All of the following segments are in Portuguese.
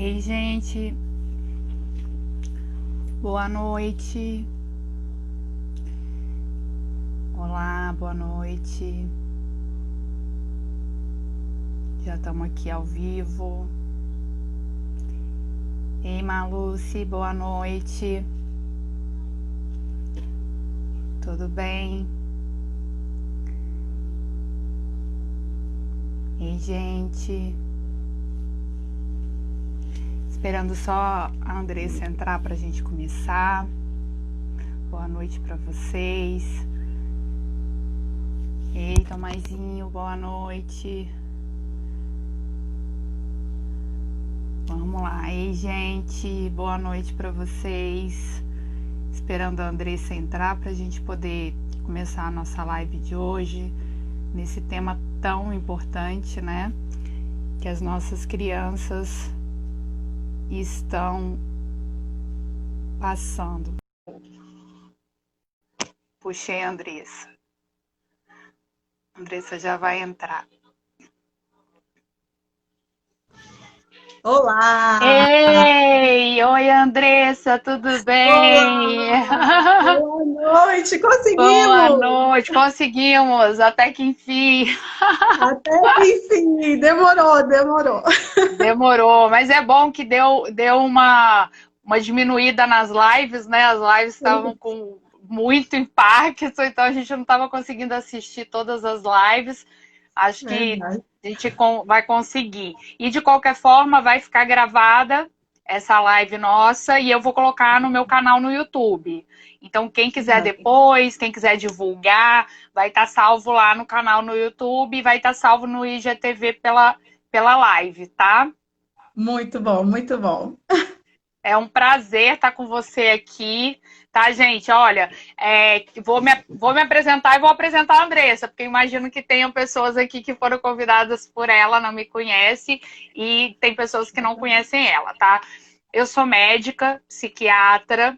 Ei, gente, boa noite. Olá, boa noite. Já estamos aqui ao vivo. Ei, Maluce, boa noite. Tudo bem? Ei, gente. Esperando só a Andressa entrar para a gente começar. Boa noite para vocês. Ei, Tomaizinho, boa noite. Vamos lá. Ei, gente, boa noite para vocês. Esperando a Andressa entrar para a gente poder começar a nossa live de hoje, nesse tema tão importante, né? Que as nossas crianças estão passando. Puxei a Andressa. A Andressa já vai entrar. Olá! Ei! Oi, Andressa, tudo bem? Olá! Boa noite! Conseguimos! Boa noite, conseguimos, até que enfim. Até que enfim, demorou. Demorou, mas é bom que deu uma diminuída nas lives, né? As lives estavam com muito impacto, então a gente não estava conseguindo assistir todas as lives. Acho que Verdade. a gente vai conseguir. E de qualquer forma, vai ficar gravada essa live nossa e eu vou colocar no meu canal no YouTube. Então, quem quiser depois, quem quiser divulgar, vai estar salvo lá no canal no YouTube e vai estar salvo no IGTV pela live, tá? Muito bom, muito bom. É um prazer estar com você aqui, tá, gente? Olha, vou me apresentar e vou apresentar a Andressa, porque imagino que tenham pessoas aqui que foram convidadas por ela, não me conhecem, e tem pessoas que não conhecem ela, tá? Eu sou médica, psiquiatra,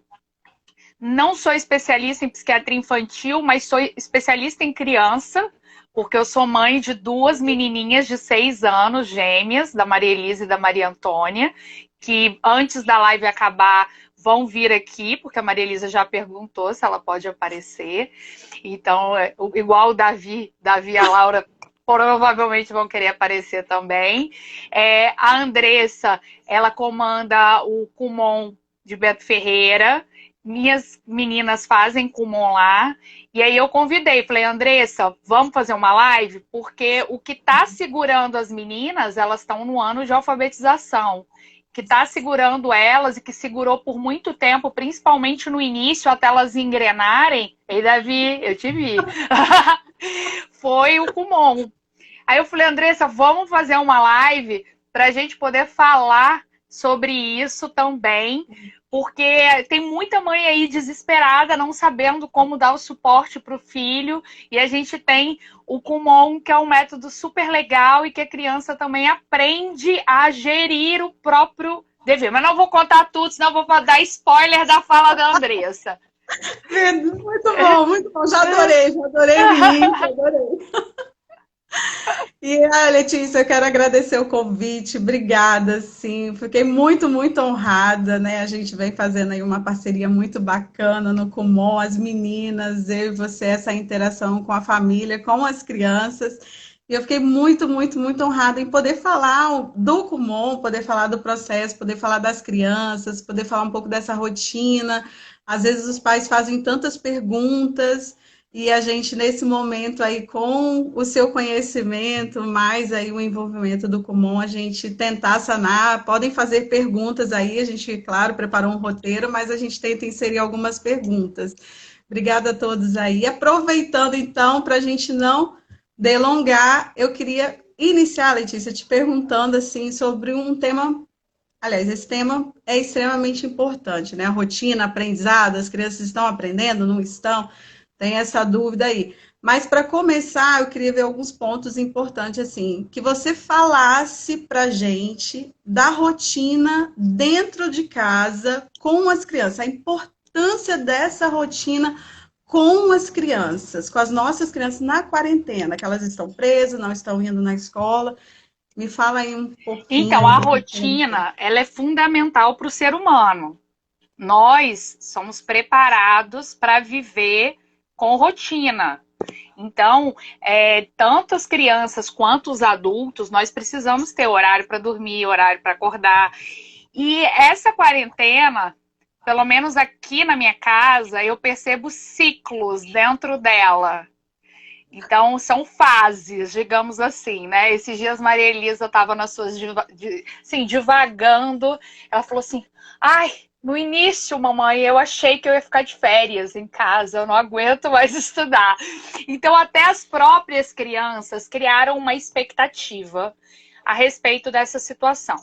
não sou especialista em psiquiatria infantil, mas sou especialista em criança, porque eu sou mãe de duas menininhas de 6 anos, gêmeas, da Maria Elisa e da Maria Antônia, que antes da live acabar vão vir aqui, porque a Maria Elisa já perguntou se ela pode aparecer. Então, igual o Davi e a Laura provavelmente vão querer aparecer também. A Andressa, ela comanda o Kumon de Beto Ferreira. Minhas meninas fazem Kumon lá. E aí eu convidei, falei, Andressa, vamos fazer uma live? Porque o que está segurando as meninas, elas estão no ano de alfabetização. Que está segurando elas e que segurou por muito tempo, principalmente no início, até elas engrenarem. Ei, Davi, eu te vi. Foi o Kumon. Aí eu falei, Andressa, vamos fazer uma live para a gente poder falar sobre isso também, porque tem muita mãe aí desesperada, não sabendo como dar o suporte para o filho, e a gente tem o Kumon, que é um método super legal e que a criança também aprende a gerir o próprio dever. Mas não vou contar tudo, senão vou dar spoiler da fala da Andressa. Muito bom. Já adorei o link, adorei. E, Letícia, eu quero agradecer o convite, obrigada, sim, fiquei muito honrada, né? A gente vem fazendo aí uma parceria muito bacana no Kumon, as meninas, eu e você, essa interação com a família, com as crianças, e eu fiquei muito honrada em poder falar do Kumon, poder falar do processo, poder falar das crianças, poder falar um pouco dessa rotina. Às vezes os pais fazem tantas perguntas, e a gente, nesse momento aí, com o seu conhecimento, mais aí o envolvimento do Kumon, a gente tentar sanar, podem fazer perguntas aí, a gente, claro, preparou um roteiro, mas a gente tenta inserir algumas perguntas. Obrigada a todos aí. Aproveitando, então, para a gente não delongar, eu queria iniciar, Letícia, te perguntando, assim, sobre um tema. Aliás, esse tema é extremamente importante, né? A rotina, aprendizado, as crianças estão aprendendo, não estão? Tem essa dúvida aí. Mas para começar, eu queria ver alguns pontos importantes, assim, que você falasse para a gente da rotina dentro de casa com as crianças, a importância dessa rotina com as crianças, com as nossas crianças na quarentena, que elas estão presas, não estão indo na escola. Me fala aí um pouquinho Então, aí a do que tem. rotina, ela é fundamental para o ser humano. Nós somos preparados para viver com rotina. Então, tanto as crianças quanto os adultos, nós precisamos ter horário para dormir, horário para acordar. E essa quarentena, pelo menos aqui na minha casa, eu percebo ciclos dentro dela. Então, são fases, digamos assim, né? Esses dias Maria Elisa estava nas suas, assim, divagando. Ela falou assim, ai, no início, mamãe, eu achei que eu ia ficar de férias em casa, eu não aguento mais estudar. Então, até as próprias crianças criaram uma expectativa a respeito dessa situação.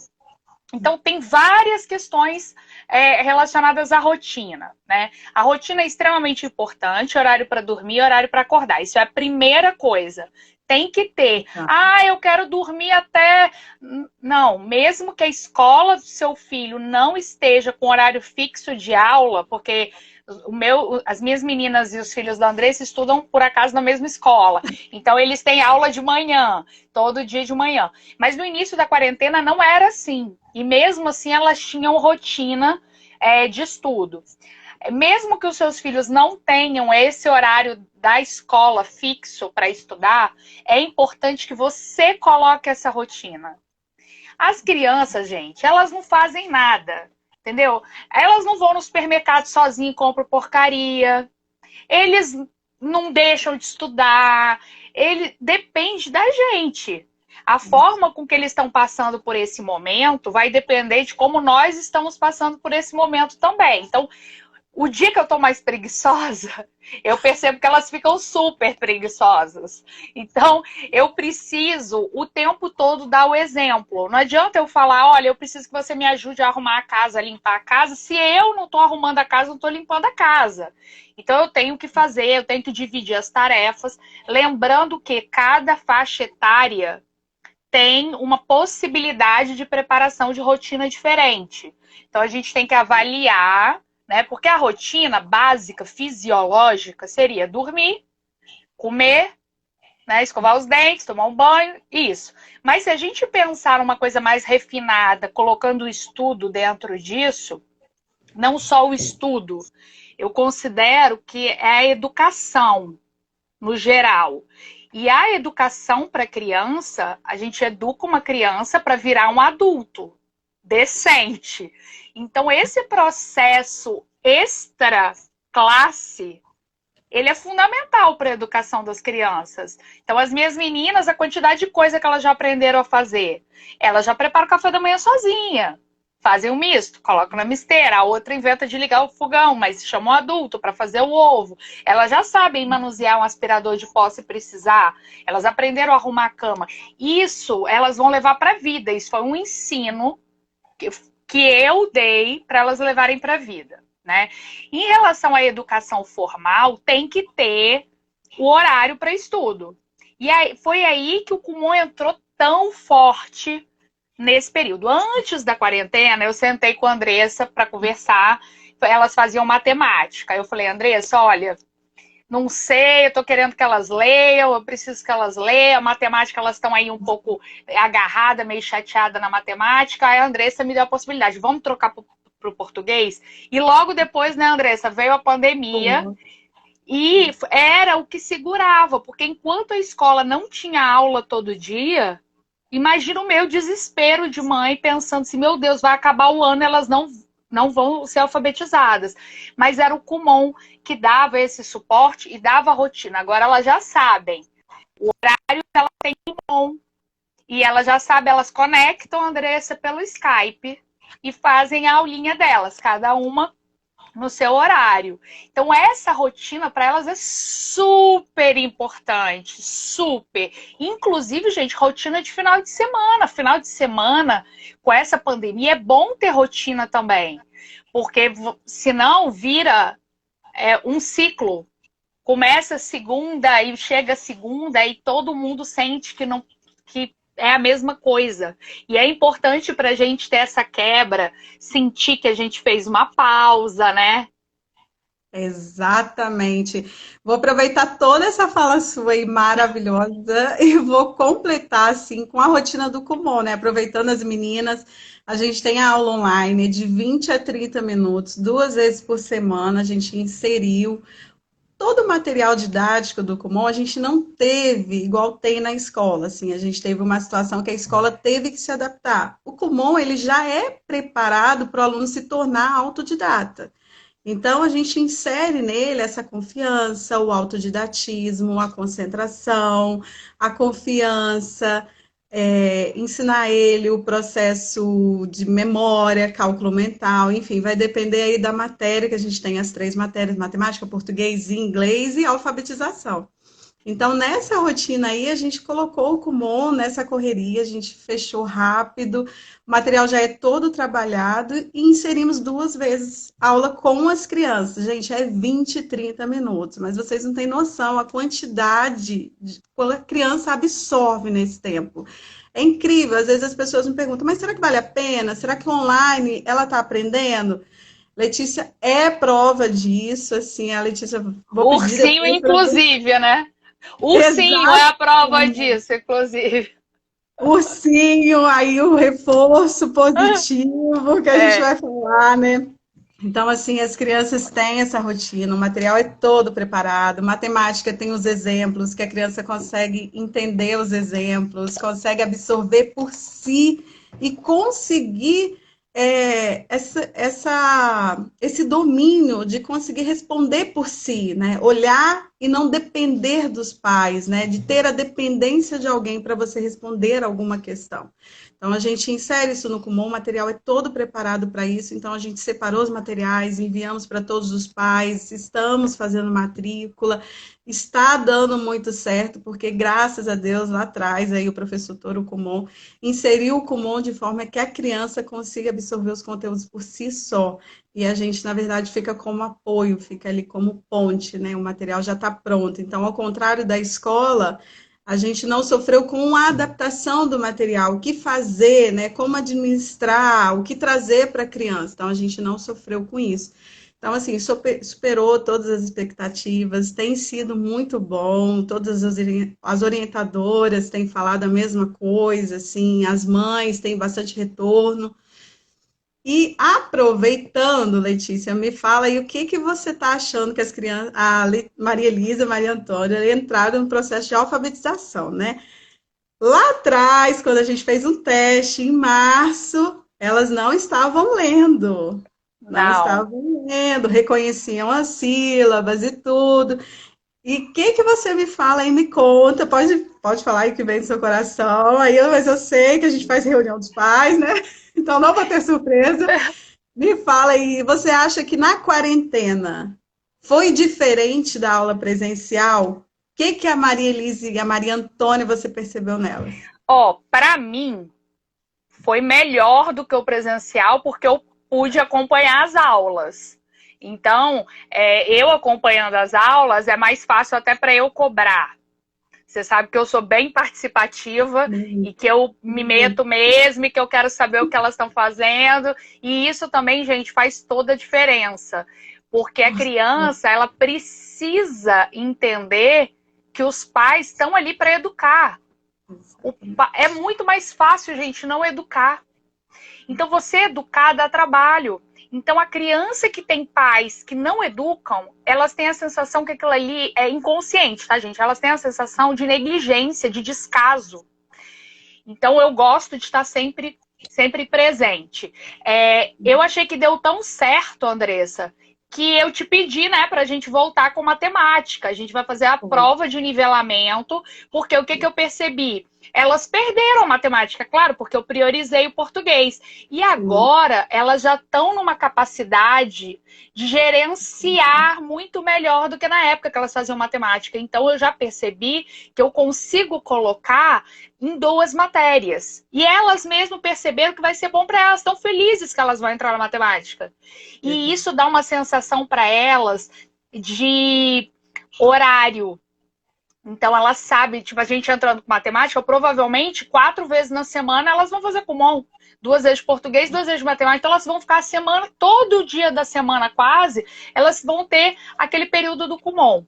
Então, tem várias questões relacionadas à rotina, né? A rotina é extremamente importante, horário para dormir, horário para acordar. Isso é a primeira coisa. Tem que ter. Tá. Ah, eu quero dormir até. Não, mesmo que a escola do seu filho não esteja com horário fixo de aula, porque as minhas meninas e os filhos da Andressa estudam, por acaso, na mesma escola. Então, eles têm aula de manhã, todo dia de manhã. Mas no início da quarentena não era assim. E mesmo assim elas tinham rotina de estudo. Mesmo que os seus filhos não tenham esse horário da escola fixo para estudar, é importante que você coloque essa rotina. As crianças, gente, elas não fazem nada, entendeu? Elas não vão no supermercado sozinhas e compram porcaria. Eles não deixam de estudar. Ele depende da gente. A forma com que eles estão passando por esse momento vai depender de como nós estamos passando por esse momento também. Então, o dia que eu tô mais preguiçosa, eu percebo que elas ficam super preguiçosas. Então, eu preciso o tempo todo dar o exemplo. Não adianta eu falar, olha, eu preciso que você me ajude a arrumar a casa, a limpar a casa, se eu não tô arrumando a casa, não tô limpando a casa. Então, eu tenho que fazer, eu tenho que dividir as tarefas, lembrando que cada faixa etária tem uma possibilidade de preparação de rotina diferente. Então, a gente tem que avaliar, né? Porque a rotina básica, fisiológica, seria dormir, comer, né? Escovar os dentes, tomar um banho, isso. Mas se a gente pensar numa coisa mais refinada, colocando o estudo dentro disso, não só o estudo, eu considero que é a educação no geral. E a educação para criança, a gente educa uma criança para virar um adulto decente. Então, esse processo extra classe, ele é fundamental para a educação das crianças. Então, as minhas meninas, a quantidade de coisa que elas já aprenderam a fazer, elas já preparam o café da manhã sozinha. Fazem um misto, colocam na misteira, a outra inventa de ligar o fogão, mas chama um adulto para fazer o ovo. Elas já sabem manusear um aspirador de pó se precisar, elas aprenderam a arrumar a cama. Isso elas vão levar para a vida, isso foi um ensino que eu dei para elas levarem para a vida, né? Em relação à educação formal, tem que ter o horário para estudo. E aí, foi aí que o Kumon entrou tão forte nesse período. Antes da quarentena, eu sentei com a Andressa para conversar. Elas faziam matemática. Eu falei, Andressa, olha, não sei, eu tô querendo que elas leiam, eu preciso que elas leiam. A matemática, elas estão aí um pouco agarrada, meio chateada na matemática. Aí a Andressa me deu a possibilidade, vamos trocar pro português? E logo depois, né, Andressa, veio a pandemia. E era o que segurava, porque enquanto a escola não tinha aula todo dia, imagina o meu desespero de mãe pensando assim, meu Deus, vai acabar o ano, elas não vão ser alfabetizadas. Mas era o Kumon que dava esse suporte e dava a rotina. Agora elas já sabem. O horário ela tem Kumon. E elas já sabem, elas conectam a Andressa pelo Skype e fazem a aulinha delas, cada uma no seu horário. Então, essa rotina para elas é super importante, super. Inclusive, gente, rotina de final de semana. Final de semana, com essa pandemia, é bom ter rotina também. Porque senão vira um ciclo. Começa segunda e chega segunda e todo mundo sente que é a mesma coisa. E é importante para a gente ter essa quebra, sentir que a gente fez uma pausa, né? Exatamente. Vou aproveitar toda essa fala sua aí maravilhosa e vou completar assim com a rotina do Kumon, né? Aproveitando as meninas, a gente tem a aula online de 20 a 30 minutos, 2 vezes por semana, a gente inseriu todo o material didático do Kumon, a gente não teve igual tem na escola, assim, a gente teve uma situação que a escola teve que se adaptar. O Kumon, ele já é preparado para o aluno se tornar autodidata. Então, a gente insere nele essa confiança, o autodidatismo, a concentração, a confiança, ensinar ele o processo de memória, cálculo mental, enfim, vai depender aí da matéria, que a gente tem as 3 matérias, matemática, português, inglês e alfabetização. Então, nessa rotina aí, a gente colocou o Kumon nessa correria, a gente fechou rápido, o material já é todo trabalhado e inserimos 2 vezes aula com as crianças. Gente, é 20, 30 minutos, mas vocês não têm noção a quantidade de quando a criança absorve nesse tempo. É incrível, às vezes as pessoas me perguntam, mas será que vale a pena? Será que online ela está aprendendo? Letícia é prova disso, assim, a Letícia, vou pedir Ursinho, depois para você. inclusive, né? Ursinho é Exato. a prova disso, inclusive. Ursinho, aí o reforço positivo que a gente É. vai falar, né? Então, assim, as crianças têm essa rotina, o material é todo preparado, matemática tem os exemplos, que a criança consegue entender os exemplos, consegue absorver por si e conseguir esse domínio de conseguir responder por si, né? Olhar e não depender dos pais, né? De ter a dependência de alguém para você responder alguma questão. Então, a gente insere isso no Kumon, o material é todo preparado para isso, então a gente separou os materiais, enviamos para todos os pais, estamos fazendo matrícula, está dando muito certo, porque graças a Deus, lá atrás, aí o professor Toro Kumon inseriu o Kumon de forma que a criança consiga absorver os conteúdos por si só, e a gente, na verdade, fica como apoio, fica ali como ponte, né? O material já está pronto. Então, ao contrário da escola, a gente não sofreu com a adaptação do material, o que fazer, né? Como administrar, o que trazer para a criança. Então, a gente não sofreu com isso. Então, assim, superou todas as expectativas, tem sido muito bom, todas as orientadoras têm falado a mesma coisa, assim, as mães têm bastante retorno. E aproveitando, Letícia, me fala aí o que que você está achando que as crianças, Maria Elisa, Maria Antônia, entraram no processo de alfabetização, né? Lá atrás, quando a gente fez um teste, em março, elas não estavam lendo. Não Não. estavam lendo, reconheciam as sílabas e tudo. E o que que você me fala aí, me conta, pode falar aí que vem do seu coração, mas eu sei que a gente faz reunião dos pais, né? Então não vou ter surpresa. Me fala aí, você acha que na quarentena foi diferente da aula presencial? O que que a Maria Elise e a Maria Antônia você percebeu nelas? Ó, para mim foi melhor do que o presencial porque eu pude acompanhar as aulas. Então, eu acompanhando as aulas é mais fácil até para eu cobrar. Você sabe que eu sou bem participativa e que eu me meto mesmo e que eu quero saber o que elas estão fazendo. E isso também, gente, faz toda a diferença. Porque a criança, ela precisa entender que os pais estão ali para educar. É muito mais fácil, gente, não educar. Então, você educar dá trabalho. Então, a criança que tem pais que não educam, elas têm a sensação que aquilo ali é inconsciente, tá, gente? Elas têm a sensação de negligência, de descaso. Então, eu gosto de estar sempre presente. Eu achei que deu tão certo, Andressa, que eu te pedi, né, pra gente voltar com matemática. A gente vai fazer a prova de nivelamento, porque o que que eu percebi? Elas perderam matemática, claro, porque eu priorizei o português. E agora elas já estão numa capacidade de gerenciar muito melhor do que na época que elas faziam matemática. Então eu já percebi que eu consigo colocar em 2 matérias. E elas mesmo perceberam que vai ser bom para elas, estão felizes que elas vão entrar na matemática. E isso dá uma sensação para elas de horário. Então, ela sabe, tipo, a gente entrando com matemática, provavelmente 4 vezes na semana elas vão fazer Kumon. 2 vezes de português, 2 vezes de matemática. Então, elas vão ficar a semana, todo dia da semana quase, elas vão ter aquele período do Kumon.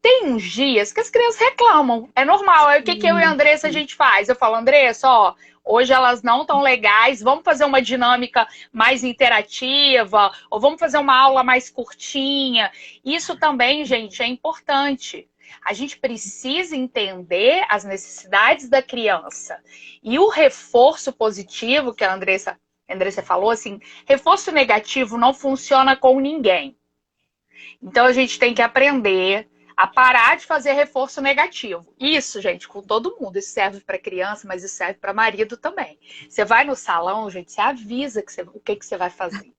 Tem uns dias que as crianças reclamam, é normal. Aí o que, que eu e a Andressa a gente faz? Eu falo, Andressa, ó, hoje elas não estão legais, vamos fazer uma dinâmica mais interativa, ou vamos fazer uma aula mais curtinha. Isso também, gente, é importante. A gente precisa entender as necessidades da criança. E o reforço positivo, que a Andressa falou, assim, reforço negativo não funciona com ninguém. Então a gente tem que aprender a parar de fazer reforço negativo. Isso, gente, com todo mundo. Isso serve para criança, mas isso serve para marido também. Você vai no salão, gente, você avisa o que você vai fazer.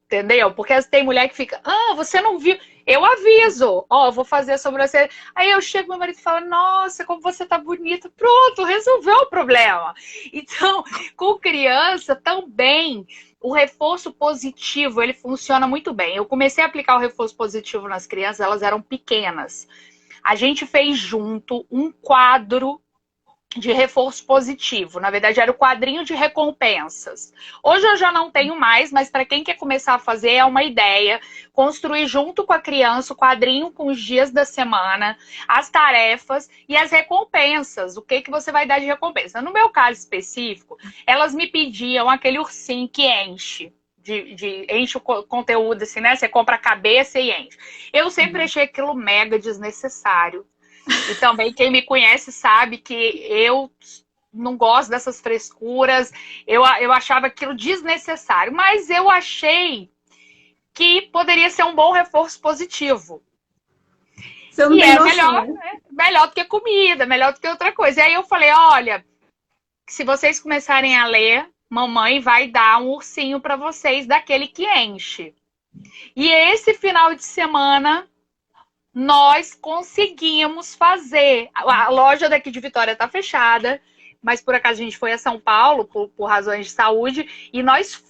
Entendeu? Porque tem mulher que fica, você não viu. Eu aviso, eu vou fazer sobre você. Aí eu chego, meu marido fala, nossa, como você tá bonita. Pronto, resolveu o problema. Então, com criança também, o reforço positivo, ele funciona muito bem. Eu comecei a aplicar o reforço positivo nas crianças, elas eram pequenas. A gente fez junto um quadro de reforço positivo. Na verdade, era o quadrinho de recompensas. Hoje eu já não tenho mais, mas para quem quer começar a fazer, é uma ideia. Construir junto com a criança o quadrinho com os dias da semana, as tarefas e as recompensas. O que você vai dar de recompensa? No meu caso específico, elas me pediam aquele ursinho que enche. Enche o conteúdo, assim, né? Você compra a cabeça e enche. Eu sempre achei aquilo mega desnecessário. E também quem me conhece sabe que eu não gosto dessas frescuras. Eu achava aquilo desnecessário. Mas eu achei que poderia ser um bom reforço positivo. Você não e tem é noção, melhor do que comida, melhor do que outra coisa. E aí eu falei, olha, se vocês começarem a ler, mamãe vai dar um ursinho para vocês daquele que enche. E esse final de semana nós conseguimos fazer. A loja daqui de Vitória está fechada, mas por acaso a gente foi a São Paulo por razões de saúde e nós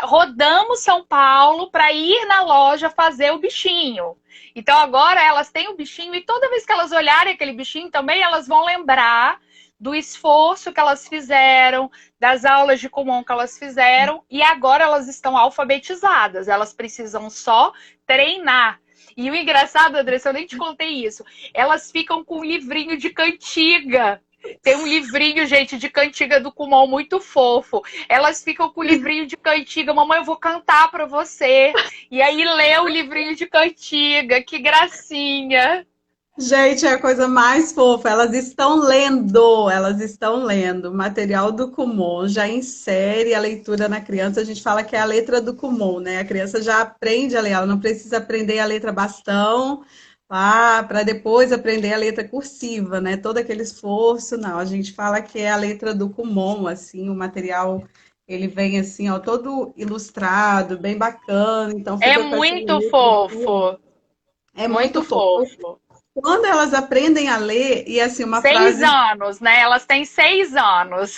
rodamos São Paulo para ir na loja fazer o bichinho. Então agora elas têm o bichinho e toda vez que elas olharem aquele bichinho também elas vão lembrar do esforço que elas fizeram, das aulas de Kumon que elas fizeram e agora elas estão alfabetizadas. Elas precisam só treinar. E o engraçado, Andressa, eu nem te contei isso. Elas ficam com um livrinho de cantiga. Tem um livrinho, gente, de cantiga do Kumon muito fofo. Elas ficam com o livrinho de cantiga. Mamãe, eu vou cantar pra você. E aí lê o livrinho de cantiga. Que gracinha. Gente, é a coisa mais fofa. Elas estão lendo, elas estão lendo. O material do Kumon já insere a leitura na criança. A gente fala que é a letra do Kumon, né? A criança já aprende a ler, ela não precisa aprender a letra bastão para depois aprender a letra cursiva, né? Todo aquele esforço, não. A gente fala que é a letra do Kumon, assim, o material ele vem assim, ó, todo ilustrado, bem bacana. Então É fica com essa muito letra. fofo. É muito Muito fofo. fofo. Quando elas aprendem a ler, e assim, uma 6 frase anos, né? Elas têm 6 anos.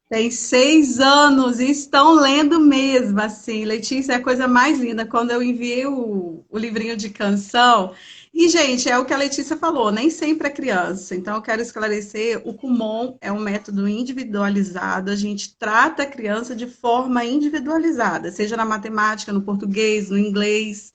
tem 6 anos e estão lendo mesmo, assim, Letícia, é a coisa mais linda. Quando eu enviei o livrinho de canção, e, gente, é o que a Letícia falou, nem sempre é criança. Então, eu quero esclarecer, o Kumon é um método individualizado, a gente trata a criança de forma individualizada, seja na matemática, no português, no inglês.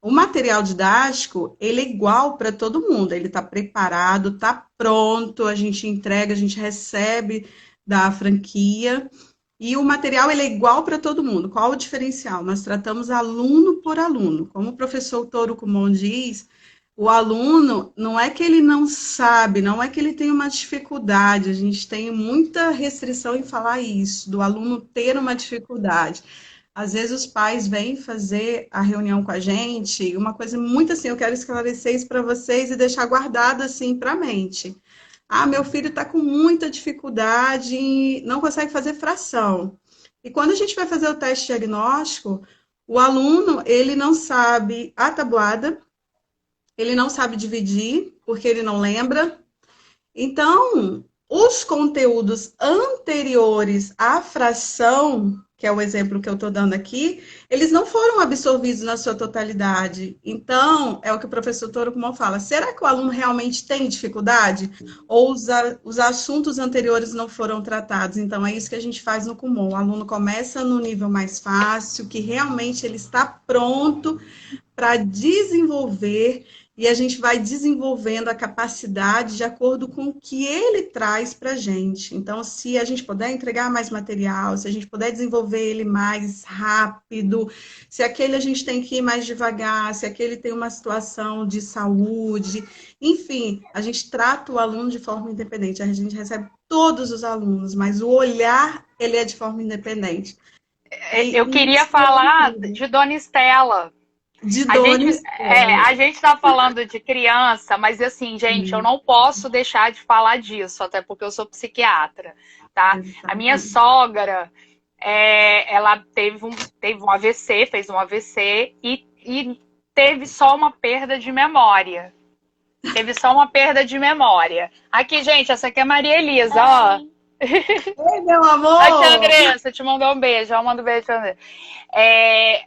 O material didático, ele é igual para todo mundo, ele está preparado, está pronto, a gente entrega, a gente recebe da franquia, e o material ele é igual para todo mundo. Qual o diferencial? Nós tratamos aluno por aluno. Como o professor Touro Kumon diz, o aluno não é que ele não sabe, não é que ele tem uma dificuldade, a gente tem muita restrição em falar isso, do aluno ter uma dificuldade. Às vezes os pais vêm fazer a reunião com a gente, uma coisa muito assim, eu quero esclarecer isso para vocês e deixar guardado assim para a mente. Ah, meu filho está com muita dificuldade e não consegue fazer fração. E quando a gente vai fazer o teste diagnóstico, o aluno, ele não sabe a tabuada, ele não sabe dividir, porque ele não lembra. Então, os conteúdos anteriores à fração, que é o exemplo que eu estou dando aqui, eles não foram absorvidos na sua totalidade. Então, é o que o professor Toro Kumon fala, será que o aluno realmente tem dificuldade? Ou os assuntos anteriores não foram tratados? Então, é isso que a gente faz no Kumon. O aluno começa no nível mais fácil, que realmente ele está pronto para desenvolver, e a gente vai desenvolvendo a capacidade de acordo com o que ele traz para a gente. Então, se a gente puder entregar mais material, se a gente puder desenvolver ele mais rápido, se aquele a gente tem que ir mais devagar, se aquele tem uma situação de saúde, enfim, a gente trata o aluno de forma independente. A gente recebe todos os alunos, mas o olhar, ele é de forma independente. Eu queria falar de Dona Estela. De Dona a gente está falando de criança, mas assim, gente, eu não posso deixar de falar disso, até porque eu sou psiquiatra, tá? A minha sogra, ela teve um AVC, fez um AVC e teve só uma perda de memória. Teve só uma perda de memória. Aqui, gente, essa aqui é a Maria Elisa, ó. Oi, meu amor! Aqui, Andressa, te mandou um beijo. Eu mando um beijo pra Andressa.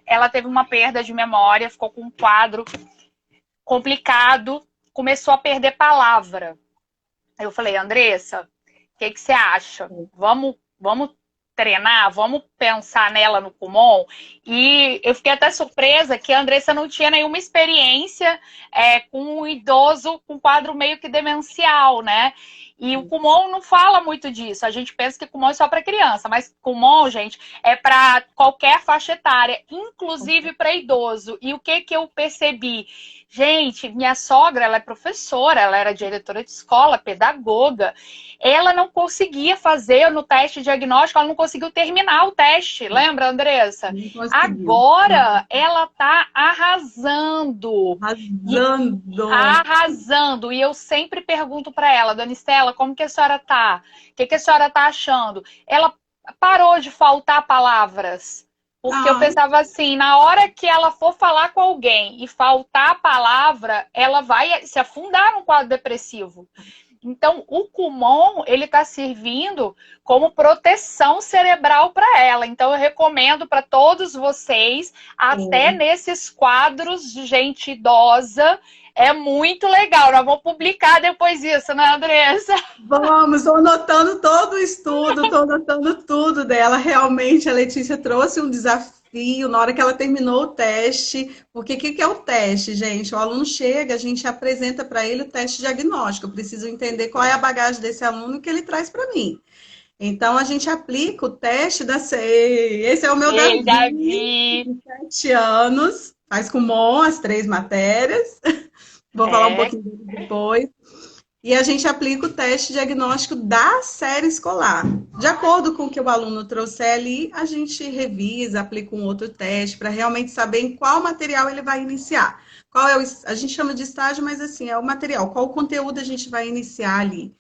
Ela teve uma perda de memória, ficou com um quadro complicado, começou a perder palavra. Aí eu falei, Andressa, o que você acha? Vamos treinar? Vamos pensar nela no Kumon? E eu fiquei até surpresa que a Andressa não tinha nenhuma experiência com um idoso com quadro meio que demencial, né? E o Kumon não fala muito disso. A gente pensa que Kumon é só para criança, mas Kumon, gente, é para qualquer faixa etária, inclusive para idoso. E o que eu percebi? Gente, minha sogra, ela é professora, ela era diretora de escola, pedagoga. Ela não conseguia fazer no teste diagnóstico, ela não conseguiu terminar o teste. Lembra, Andressa? Agora ela tá arrasando. Arrasando. E eu sempre pergunto para ela, Dona Estela, como que a senhora tá? O que a senhora tá achando? Ela parou de faltar palavras. Porque eu pensava assim, na hora que ela for falar com alguém e faltar a palavra, ela vai se afundar num quadro depressivo. Então, o Kumon, ele está servindo como proteção cerebral para ela. Então, eu recomendo para todos vocês, até nesses quadros de gente idosa, é muito legal. Nós vamos publicar depois isso, né, Andressa? Vamos, estou anotando todo o estudo, estou anotando tudo dela. Realmente, a Letícia trouxe um desafio na hora que ela terminou o teste. Porque o que é o teste, gente? O aluno chega, a gente apresenta para ele o teste diagnóstico. Eu preciso entender qual é a bagagem desse aluno que ele traz para mim. Então, a gente aplica o teste da CEI. Esse é o meu Davi, de 7 anos. Faz Kumon as 3 matérias. Vou falar um pouquinho depois. E a gente aplica o teste diagnóstico da série escolar. De acordo com o que o aluno trouxer ali, a gente revisa, aplica um outro teste para realmente saber em qual material ele vai iniciar. Qual é a gente chama de estágio, mas assim, é o material. Qual o conteúdo a gente vai iniciar ali.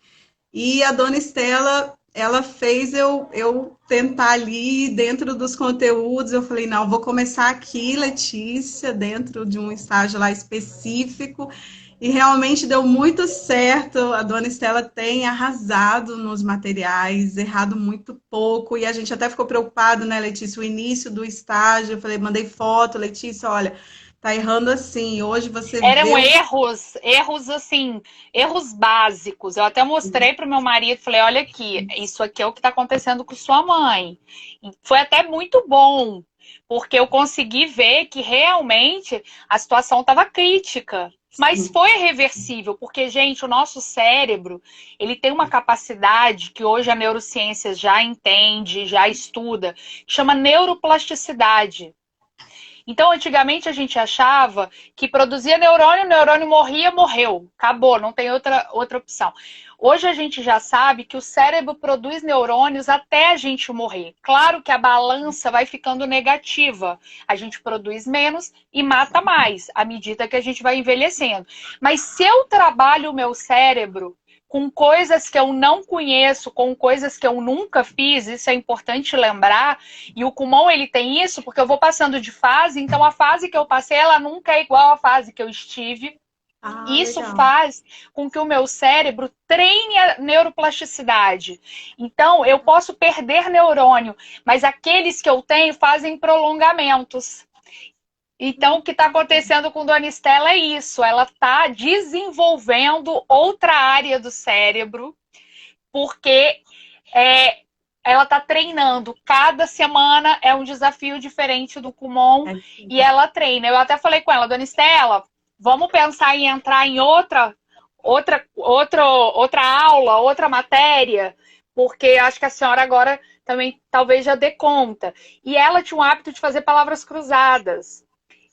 E a Dona Estela, ela fez eu tentar ali, dentro dos conteúdos, eu falei, não, vou começar aqui, Letícia, dentro de um estágio lá específico, e realmente deu muito certo. A Dona Estela tem arrasado nos materiais, errado muito pouco, e a gente até ficou preocupado, né, Letícia, o início do estágio, eu falei, mandei foto, Letícia, olha, tá errando assim, hoje você Eram erros assim, erros básicos. Eu até mostrei para o meu marido, falei, olha aqui, isso aqui é o que está acontecendo com sua mãe. E foi até muito bom, porque eu consegui ver que realmente a situação estava crítica. Mas foi reversível, porque, gente, o nosso cérebro, ele tem uma capacidade que hoje a neurociência já entende, já estuda, que chama neuroplasticidade. Então, antigamente a gente achava que produzia neurônio, o neurônio morria, morreu. Acabou, não tem outra opção. Hoje a gente já sabe que o cérebro produz neurônios até a gente morrer. Claro que a balança vai ficando negativa. A gente produz menos e mata mais à medida que a gente vai envelhecendo. Mas se eu trabalho o meu cérebro com coisas que eu não conheço, com coisas que eu nunca fiz, isso é importante lembrar. E o Kumon, ele tem isso, porque eu vou passando de fase, então a fase que eu passei, ela nunca é igual à fase que eu estive. Ah, Isso legal. faz com que o meu cérebro treine a neuroplasticidade. Então, eu posso perder neurônio, mas aqueles que eu tenho fazem prolongamentos. Então, o que está acontecendo com Dona Estela é isso. Ela está desenvolvendo outra área do cérebro, porque é, ela está treinando. Cada semana é um desafio diferente do Kumon É, e ela treina. Eu até falei com ela, Dona Estela, vamos pensar em entrar em outra aula, outra matéria, porque acho que a senhora agora também talvez já dê conta. E ela tinha o hábito de fazer palavras cruzadas.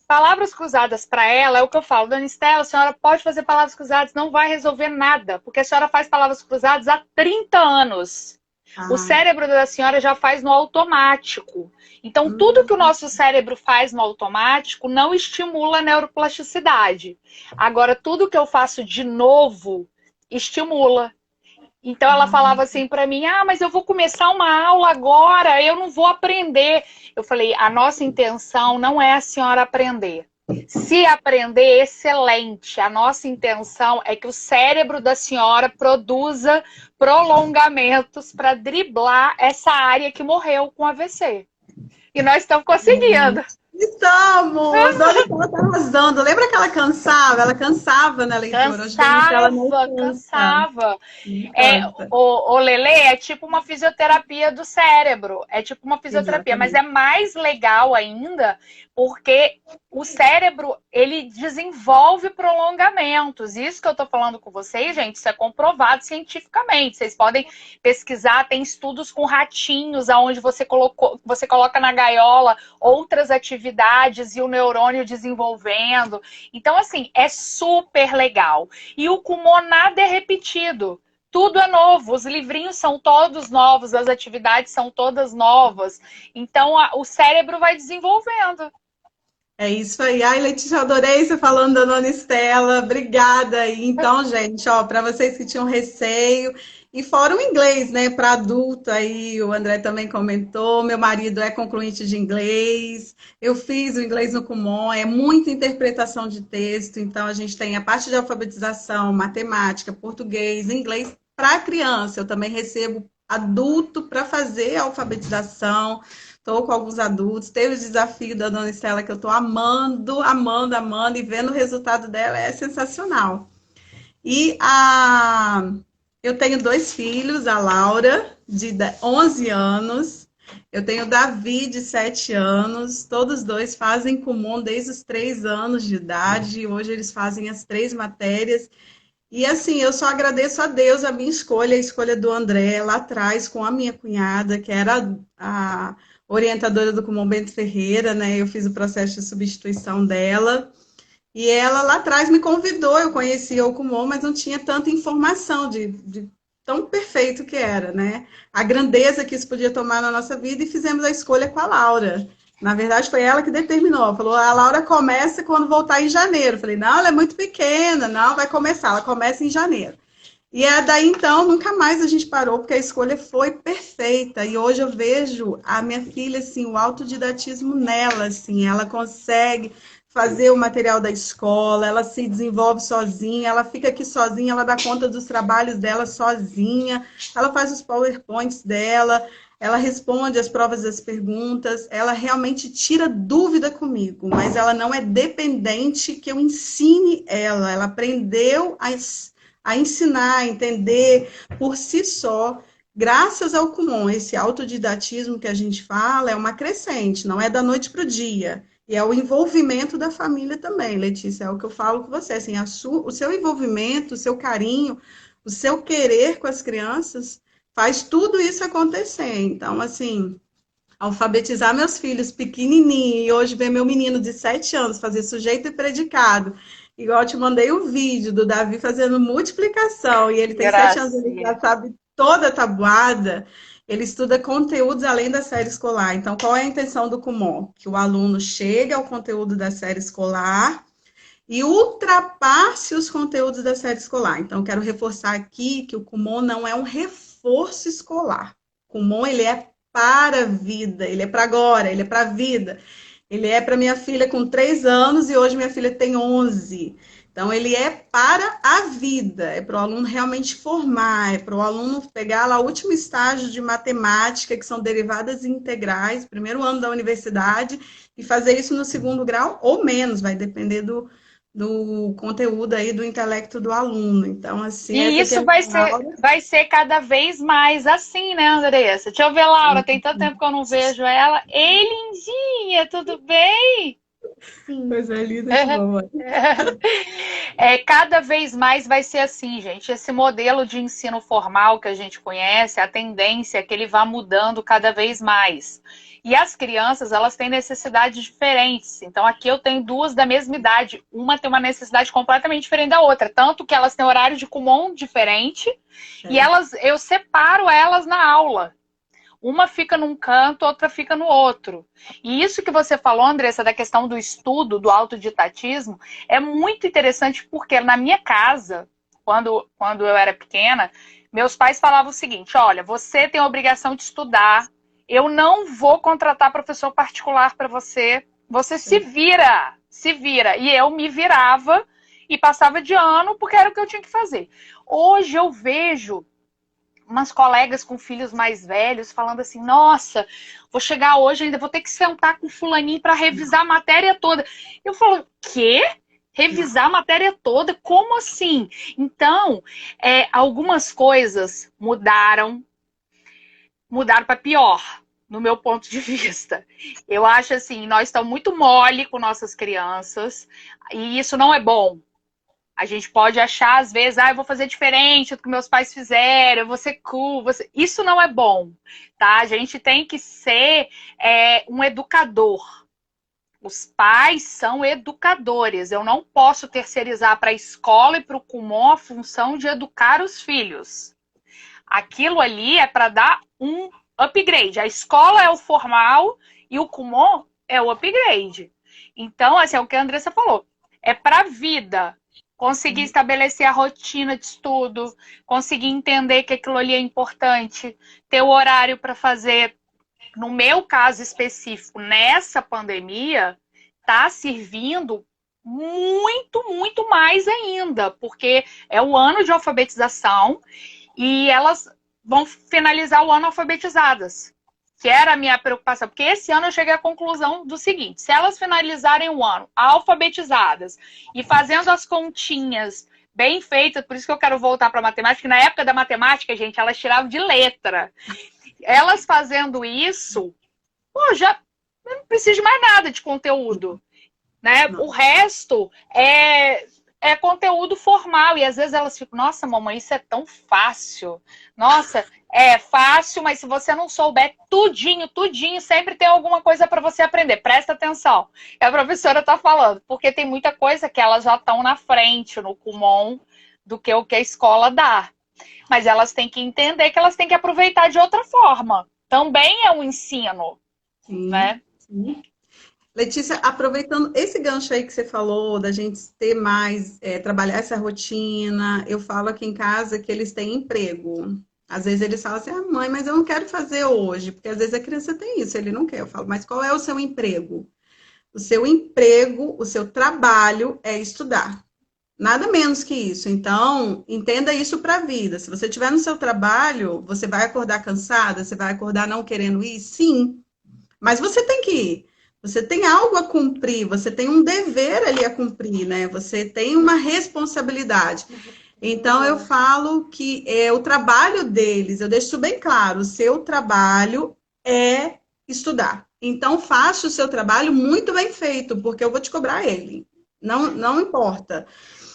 Palavras cruzadas para ela é o que eu falo, Dona Estela, a senhora pode fazer palavras cruzadas, não vai resolver nada, porque a senhora faz palavras cruzadas há 30 anos. O ah, cérebro da senhora já faz no automático. Então, tudo que o hum, nosso cérebro faz no automático não estimula a neuroplasticidade. Agora, tudo que eu faço de novo estimula. Então ela falava assim para mim: "Ah, mas eu vou começar uma aula agora, eu não vou aprender". Eu falei: "A nossa intenção não é a senhora aprender. Se aprender, excelente. A nossa intenção é que o cérebro da senhora produza prolongamentos para driblar essa área que morreu com AVC. E nós estamos conseguindo". estamos! Olha como ela está arrasando. Lembra que ela cansava? Ela cansava na leitura. Hoje ela não Cansava, cansa. cansava. Não É, cansa. o Lelê é tipo uma fisioterapia do cérebro. É tipo uma fisioterapia, mas é Exatamente. mais legal ainda porque o cérebro ele desenvolve prolongamentos. Isso que eu tô falando com vocês, gente, isso é comprovado cientificamente. Vocês podem pesquisar, tem estudos com ratinhos, aonde você coloca na gaiola outras atividades e o neurônio desenvolvendo. Então, assim, é super legal. E o Kumon nada é repetido. Tudo é novo, os livrinhos são todos novos, as atividades são todas novas. Então, o cérebro vai desenvolvendo. É isso aí. Ai, Letícia, eu adorei você falando da Dona Estela. Obrigada aí. Então, gente, ó, para vocês que tinham receio, e fora o inglês, né, para adulto aí, o André também comentou, meu marido é concluinte de inglês, eu fiz o inglês no Kumon, é muita interpretação de texto, então a gente tem a parte de alfabetização, matemática, português, inglês para criança. Eu também recebo adulto para fazer a alfabetização. Estou com alguns adultos. Teve o desafio da Dona Estela que eu estou amando, amando, amando, e vendo o resultado dela é sensacional. E eu tenho dois filhos, a Laura, de 11 anos, eu tenho o Davi, de 7 anos, todos dois fazem comum desde os 3 anos de idade, e hoje eles fazem as 3 matérias. E assim, eu só agradeço a Deus a minha escolha, a escolha do André lá atrás com a minha cunhada, que era a orientadora do Kumon Bento Ferreira, né? Eu fiz o processo de substituição dela. E ela lá atrás me convidou, eu conhecia o Kumon, mas não tinha tanta informação de tão perfeito que era, né? A grandeza que isso podia tomar na nossa vida, e fizemos a escolha com a Laura. Na verdade, foi ela que determinou. Falou, a Laura começa quando voltar em janeiro. Eu falei, não, ela é muito pequena, não, vai começar, ela começa em janeiro. E é daí então, nunca mais a gente parou, porque a escolha foi perfeita. E hoje eu vejo a minha filha, assim, o autodidatismo nela, assim, ela consegue fazer o material da escola, ela se desenvolve sozinha, ela fica aqui sozinha, ela dá conta dos trabalhos dela sozinha, ela faz os PowerPoints dela, ela responde as provas das perguntas, ela realmente tira dúvida comigo, mas ela não é dependente que eu ensine ela, ela aprendeu a ensinar, a entender por si só, graças ao Kumon. Esse autodidatismo que a gente fala é uma crescente, não é da noite para o dia. E é o envolvimento da família também, Letícia, é o que eu falo com você, assim, o seu envolvimento, o seu carinho, o seu querer com as crianças faz tudo isso acontecer. Então, assim, alfabetizar meus filhos pequenininho, e hoje ver meu menino de 7 anos fazer sujeito e predicado, igual eu te mandei um vídeo do Davi fazendo multiplicação, e ele tem 7 anos, ele Gracinha. já sabe toda a tabuada. Ele estuda conteúdos além da série escolar. Então, qual é a intenção do Kumon? Que o aluno chegue ao conteúdo da série escolar e ultrapasse os conteúdos da série escolar. Então, quero reforçar aqui que o Kumon não é um reforço escolar. O Kumon, ele é para a vida, ele é para agora, ele é para a vida. Ele é para minha filha com 3 anos e hoje minha filha tem 11. Então, ele é para a vida, é para o aluno realmente formar, é para o aluno pegar lá o último estágio de matemática, que são derivadas integrais, primeiro ano da universidade, e fazer isso no segundo grau ou menos, vai depender do conteúdo aí, do intelecto do aluno. Então, assim, E essa aqui é a isso minha aula. vai ser cada vez mais assim, né, Andressa? Deixa eu ver, Laura, tem tanto tempo que eu não vejo ela. Ei, lindinha, tudo bem? Sim. Coisa linda de boa. Cada vez mais vai ser assim, gente. Esse modelo de ensino formal que a gente conhece, a tendência é que ele vá mudando cada vez mais. E as crianças, elas têm necessidades diferentes. Então, aqui eu tenho duas da mesma idade. Uma tem uma necessidade completamente diferente da outra. Tanto que elas têm horário de Kumon diferente. E eu separo elas na aula. Uma fica num canto, outra fica no outro. E isso que você falou, Andressa, da questão do estudo, do autodidatismo, é muito interessante porque na minha casa, quando eu era pequena, meus pais falavam o seguinte: olha, você tem a obrigação de estudar, eu não vou contratar professor particular para você, você se vira, se vira. E eu me virava e passava de ano porque era o que eu tinha que fazer. Hoje eu vejo umas colegas com filhos mais velhos falando assim: nossa, vou chegar hoje, ainda vou ter que sentar com fulaninho para revisar a matéria toda. Eu falo: quê? Revisar a matéria toda? Como assim? Então, algumas coisas mudaram para pior, no meu ponto de vista. Eu acho assim, nós estamos muito mole com nossas crianças, e isso não é bom. A gente pode achar, às vezes, eu vou fazer diferente do que meus pais fizeram, eu vou ser cool. Isso não é bom, tá? A gente tem que ser um educador. Os pais são educadores. Eu não posso terceirizar para a escola e para o Kumon a função de educar os filhos. Aquilo ali é para dar um upgrade. A escola é o formal e o Kumon é o upgrade. Então, assim, é o que a Andressa falou. É para a vida. Conseguir estabelecer a rotina de estudo, conseguir entender que aquilo ali é importante, ter o horário para fazer. No meu caso específico, nessa pandemia, está servindo muito, muito mais ainda, porque é o ano de alfabetização e elas vão finalizar o ano alfabetizadas, que era a minha preocupação, porque esse ano eu cheguei à conclusão do seguinte: se elas finalizarem o ano alfabetizadas e fazendo as continhas bem feitas, por isso que eu quero voltar para a matemática, que na época da matemática, gente, elas tiravam de letra. Elas fazendo isso, já não preciso de mais nada de conteúdo, né? O resto é conteúdo formal, e às vezes elas ficam: nossa, mamãe, isso é tão fácil. Nossa, é fácil, mas se você não souber tudinho, sempre tem alguma coisa para você aprender. Presta atenção. E a professora está falando, porque tem muita coisa que elas já estão na frente no Kumon do que o que a escola dá. Mas elas têm que entender que elas têm que aproveitar de outra forma. Também é um ensino, Sim, né? sim. Letícia, aproveitando esse gancho aí que você falou, da gente ter mais, trabalhar essa rotina, eu falo aqui em casa que eles têm emprego. Às vezes eles falam assim: mãe, mas eu não quero fazer hoje, porque às vezes a criança tem isso, ele não quer. Eu falo: mas qual é o seu emprego? O seu emprego, o seu trabalho é estudar. Nada menos que isso. Então, entenda isso para a vida. Se você estiver no seu trabalho, você vai acordar cansada, você vai acordar não querendo ir? Sim. Mas você tem que ir. Você tem algo a cumprir, você tem um dever ali a cumprir, né? Você tem uma responsabilidade. Então, eu falo que o trabalho deles, eu deixo bem claro: o seu trabalho é estudar. Então, faça o seu trabalho muito bem feito, porque eu vou te cobrar ele. Não, não importa.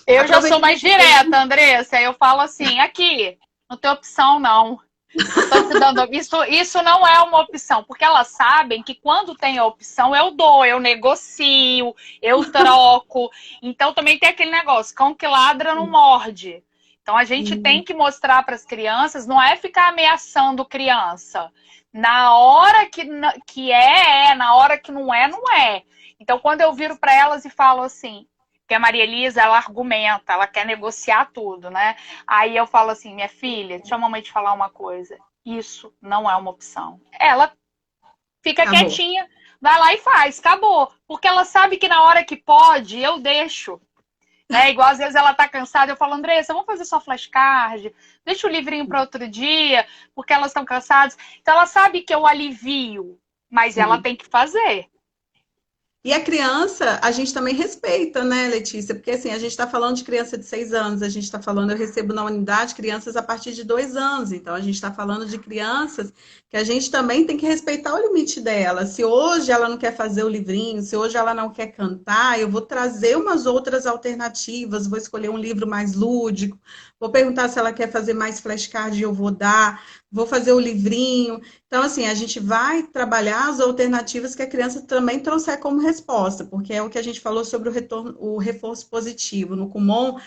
Eu já sou Aproveitando. mais direta, Andressa. Eu falo assim: aqui, não tem opção, não. Eu tô te dando. Isso não é uma opção, porque elas sabem que quando tem a opção, eu dou, eu negocio, eu troco. Então também tem aquele negócio: cão que ladra não morde. Então a gente tem que mostrar para as crianças, não é ficar ameaçando criança. Na hora que na hora que não é, não é. Então quando eu viro para elas e falo assim, que a Maria Elisa, ela argumenta, ela quer negociar tudo, né? Aí eu falo assim: minha filha, deixa a mamãe te falar uma coisa. Isso não é uma opção. Ela fica Acabou. quietinha, vai lá e faz, acabou. Porque ela sabe que na hora que pode, eu deixo. Né? Igual às vezes ela tá cansada, eu falo, Andressa, vamos fazer só flashcard, deixa o livrinho para outro dia, porque elas estão cansadas. Então ela sabe que eu alivio, mas ela Sim. tem que fazer. E a criança, a gente também respeita, né, Letícia? Porque assim, a gente está falando de criança de 6 anos, a gente está falando, eu recebo na unidade crianças a partir de 2 anos, então a gente está falando de crianças que a gente também tem que respeitar o limite dela. Se hoje ela não quer fazer o livrinho, se hoje ela não quer cantar, eu vou trazer umas outras alternativas, vou escolher um livro mais lúdico, vou perguntar se ela quer fazer mais flashcard, eu vou dar, vou fazer o livrinho. Então, assim, a gente vai trabalhar as alternativas que a criança também trouxer como resposta, porque é o que a gente falou sobre o retorno, o reforço positivo. No Kumon,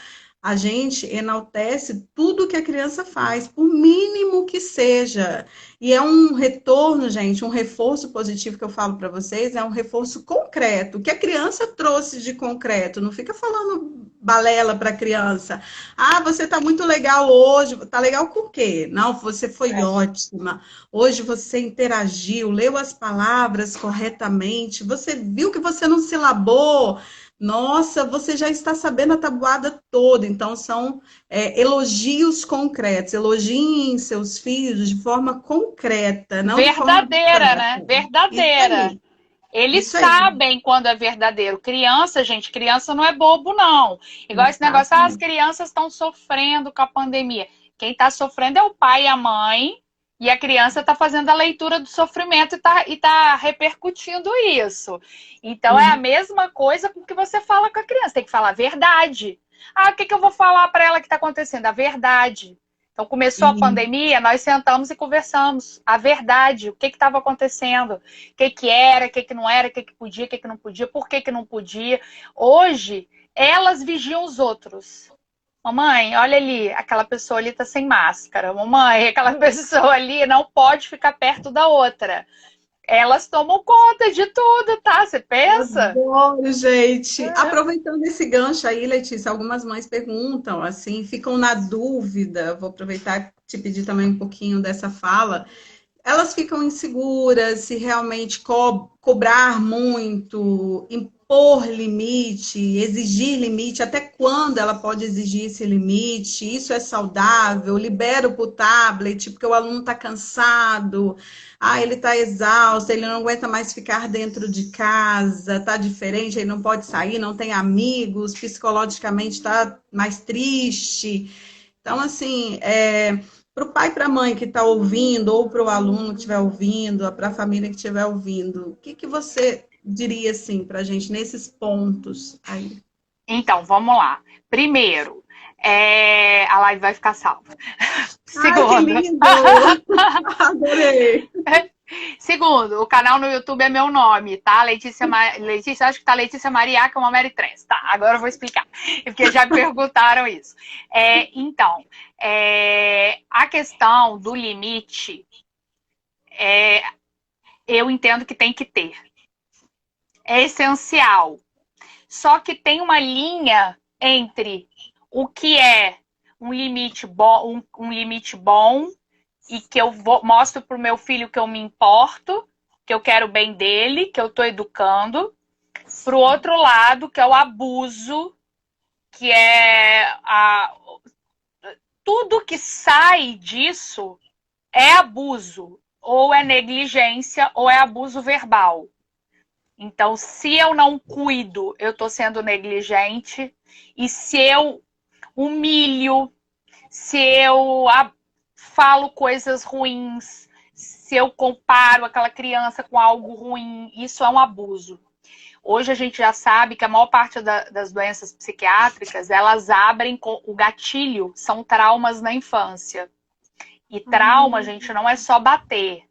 a gente enaltece tudo que a criança faz, por mínimo que seja. E é um retorno, gente, um reforço positivo que eu falo para vocês, é um reforço concreto. O que a criança trouxe de concreto, não fica falando balela para a criança. Ah, você está muito legal hoje. Está legal com o quê? Não, você foi ótima. Hoje você interagiu, leu as palavras corretamente, você viu que você não silabou. Nossa, você já está sabendo a tabuada toda. Então, são elogios concretos. Elogiem seus filhos de forma concreta, não de forma Verdadeira, abstrata. né? Isso Verdadeira. aí, Eles isso aí. sabem quando é verdadeiro. Criança, gente, criança não é bobo, não. Igual esse negócio, as Exatamente. crianças estão sofrendo com a pandemia. Quem está sofrendo é o pai e a mãe, e a criança está fazendo a leitura do sofrimento e tá repercutindo isso. Então é a Uhum, mesma coisa com que você fala com a criança. Tem que falar a verdade. Ah, o que eu vou falar para ela que está acontecendo? A verdade. Então, começou a e pandemia, nós sentamos e conversamos a verdade, o que estava acontecendo, o que era, o que não era, o que podia, o que não podia, por que não podia. Hoje, elas vigiam os outros. Mamãe, olha ali, aquela pessoa ali tá sem máscara. Mamãe, aquela pessoa ali não pode ficar perto da outra. Elas tomam conta de tudo, tá? Você pensa? adoro, gente. Aproveitando esse gancho aí, Letícia, algumas mães perguntam, assim, ficam na dúvida. Vou aproveitar e te pedir também um pouquinho dessa fala. Elas ficam inseguras se realmente cobrar muito, impor limite, exigir limite, até quando ela pode exigir esse limite, isso é saudável, libero para o tablet, porque o aluno está cansado, ele está exausto, ele não aguenta mais ficar dentro de casa, está diferente, ele não pode sair, não tem amigos, psicologicamente está mais triste. Então, assim, para o pai e para a mãe que está ouvindo, ou para o aluno que estiver ouvindo, para a família que estiver ouvindo, o que você diria assim para a gente nesses pontos aí? Então, vamos lá. Primeiro, a live vai ficar salva. Ai, que Segundo, lindo! Adorei! segundo, o canal no YouTube é meu nome, tá? Letícia, acho que tá Letícia Maria, que é uma Mary Trans. Tá, agora eu vou explicar, porque já me perguntaram isso. Então, a questão do limite, eu entendo que tem que ter. É essencial. Só que tem uma linha entre o que é um limite bom, um limite bom e que eu mostro para o meu filho que eu me importo, que eu quero o bem dele, que eu estou educando, para o outro lado, que é o abuso, que é tudo que sai disso é abuso, ou é negligência, ou é abuso verbal. Então, se eu não cuido, eu estou sendo negligente, e se eu humilho, se eu falo coisas ruins, se eu comparo aquela criança com algo ruim, isso é um abuso. Hoje a gente já sabe que a maior parte das doenças psiquiátricas, elas abrem com o gatilho, são traumas na infância. E trauma, gente, não é só bater.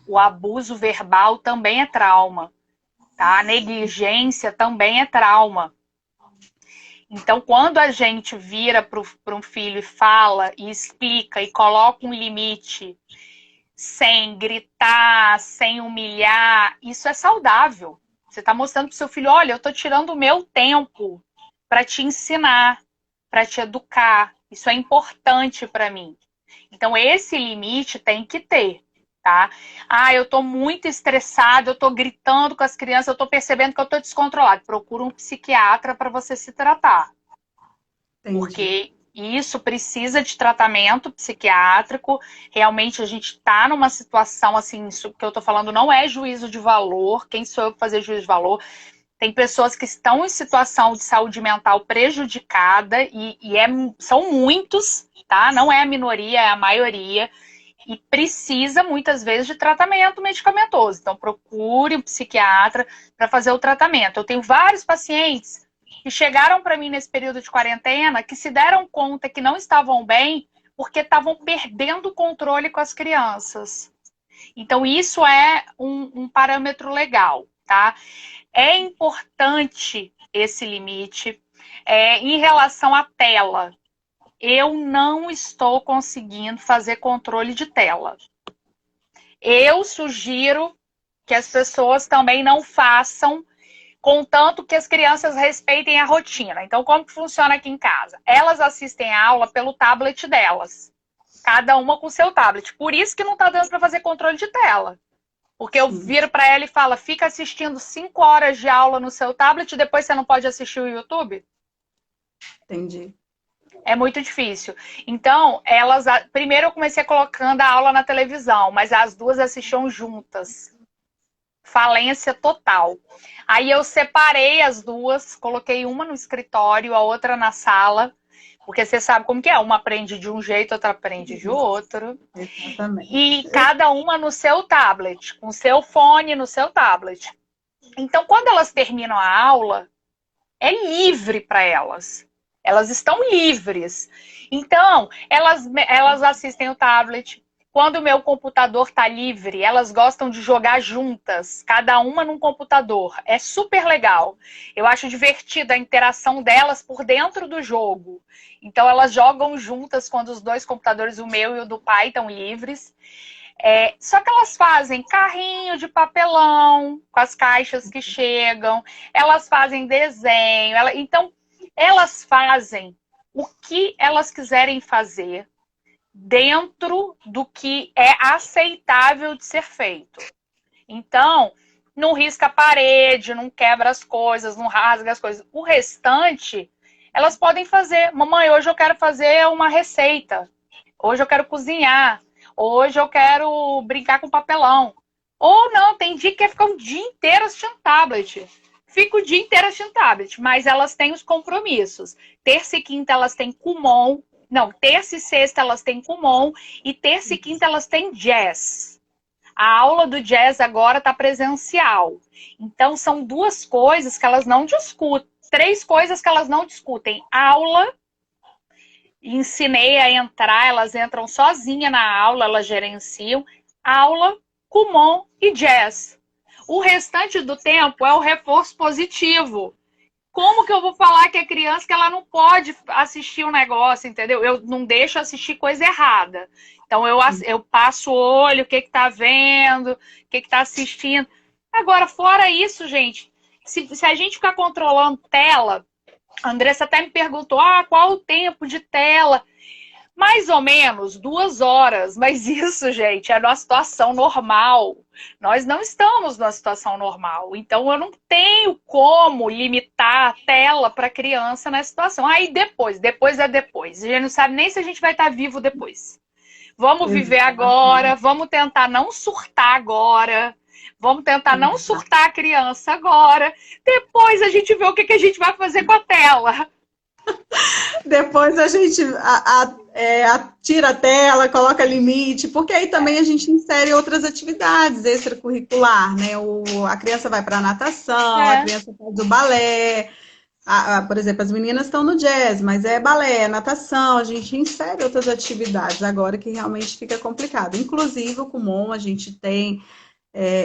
O abuso verbal também é trauma. Tá? A negligência também é trauma. Então, quando a gente vira para um filho e fala, e explica, e coloca um limite, sem gritar, sem humilhar, isso é saudável. Você está mostrando para o seu filho, olha, eu estou tirando o meu tempo para te ensinar, para te educar. Isso é importante para mim. Então, esse limite tem que ter. Tá? Eu estou muito estressado, eu estou gritando com as crianças, eu estou percebendo que eu estou descontrolado. Procura um psiquiatra para você se tratar. Entendi. porque isso precisa de tratamento psiquiátrico. Realmente a gente está numa situação assim, isso que eu estou falando não é juízo de valor. Quem sou eu para fazer juízo de valor? Tem pessoas que estão em situação de saúde mental prejudicada são muitos, tá? Não é a minoria, é a maioria. E precisa, muitas vezes, de tratamento medicamentoso. Então, procure um psiquiatra para fazer o tratamento. Eu tenho vários pacientes que chegaram para mim nesse período de quarentena que se deram conta que não estavam bem porque estavam perdendo o controle com as crianças. Então, isso é um parâmetro legal, tá? É importante esse limite. Em relação à tela, eu não estou conseguindo fazer controle de tela. Eu sugiro que as pessoas também não façam, contanto que as crianças respeitem a rotina. Então, como que funciona aqui em casa? Elas assistem a aula pelo tablet delas. Cada uma com o seu tablet. Por isso que não está dando para fazer controle de tela. Porque eu viro para ela e falo, fica assistindo 5 horas de aula no seu tablet e depois você não pode assistir o YouTube? Entendi. É muito difícil. Então, primeiro eu comecei colocando a aula na televisão, mas as duas assistiam juntas. Falência total. Aí eu separei as duas, coloquei uma no escritório, a outra na sala, porque você sabe como que é, uma aprende de um jeito, outra aprende de outro. Exatamente. E cada uma no seu tablet, com seu fone no seu tablet. Então, quando elas terminam a aula, é livre para elas. Elas estão livres. Então, elas assistem o tablet. Quando o meu computador está livre, elas gostam de jogar juntas, cada uma num computador. É super legal. Eu acho divertida a interação delas por dentro do jogo. Então, elas jogam juntas quando os dois computadores, o meu e o do pai, estão livres. Só que elas fazem carrinho de papelão com as caixas que chegam. Elas fazem desenho. Então, elas fazem o que elas quiserem fazer dentro do que é aceitável de ser feito. Então, não risca a parede, não quebra as coisas, não rasga as coisas. O restante, elas podem fazer. Mamãe, hoje eu quero fazer uma receita. Hoje eu quero cozinhar. Hoje eu quero brincar com papelão. Ou não, tem dia que quer ficar um dia inteiro assistindo tablet. Fica o dia inteiro assistindo tablet, mas elas têm os compromissos. Terça e quinta elas têm Kumon. Não, terça e sexta elas têm Kumon. E terça e quinta elas têm jazz. A aula do jazz agora está presencial. Então, são duas coisas que elas não discutem. 3 coisas que elas não discutem. Aula, ensinei a entrar, elas entram sozinhas na aula, elas gerenciam. Aula, Kumon e jazz. O restante do tempo é o reforço positivo. Como que eu vou falar que a criança que ela não pode assistir um negócio, entendeu? Eu não deixo assistir coisa errada. Então, eu passo o olho, o que tá vendo, o que tá assistindo. Agora, fora isso, gente, se a gente ficar controlando tela, a Andressa até me perguntou, qual o tempo de tela? Mais ou menos 2 horas, mas isso, gente, é numa situação normal. Nós não estamos numa situação normal, então eu não tenho como limitar a tela para criança nessa situação. Aí depois é depois. A gente não sabe nem se a gente vai estar vivo depois. Vamos viver agora, vamos tentar não surtar agora, vamos tentar não surtar a criança agora. Depois a gente vê o que a gente vai fazer com a tela. Depois a gente tira a tela, coloca limite, porque aí também a gente insere outras atividades extracurricular, né? A criança vai para a natação, a criança faz o balé, por exemplo, as meninas estão no jazz, mas é balé, é natação, a gente insere outras atividades agora que realmente fica complicado. Inclusive o Kumon a gente tem.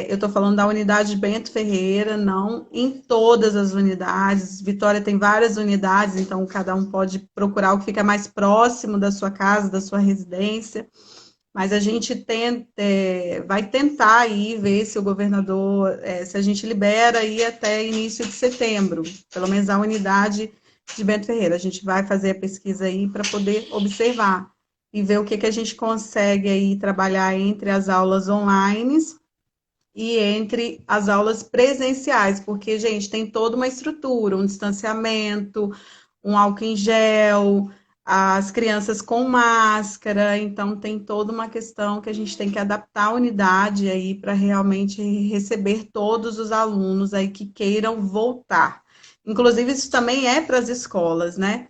Eu estou falando da unidade Bento Ferreira, não em todas as unidades. Vitória tem várias unidades, então cada um pode procurar o que fica mais próximo da sua casa, da sua residência. Mas a gente vai tentar aí ver se o governador, se a gente libera aí até início de setembro, pelo menos a unidade de Bento Ferreira. A gente vai fazer a pesquisa aí para poder observar e ver o que a gente consegue aí trabalhar entre as aulas online e entre as aulas presenciais, porque, gente, tem toda uma estrutura, um distanciamento, um álcool em gel, as crianças com máscara, então tem toda uma questão que a gente tem que adaptar a unidade aí para realmente receber todos os alunos aí que queiram voltar. Inclusive, isso também é para as escolas, né?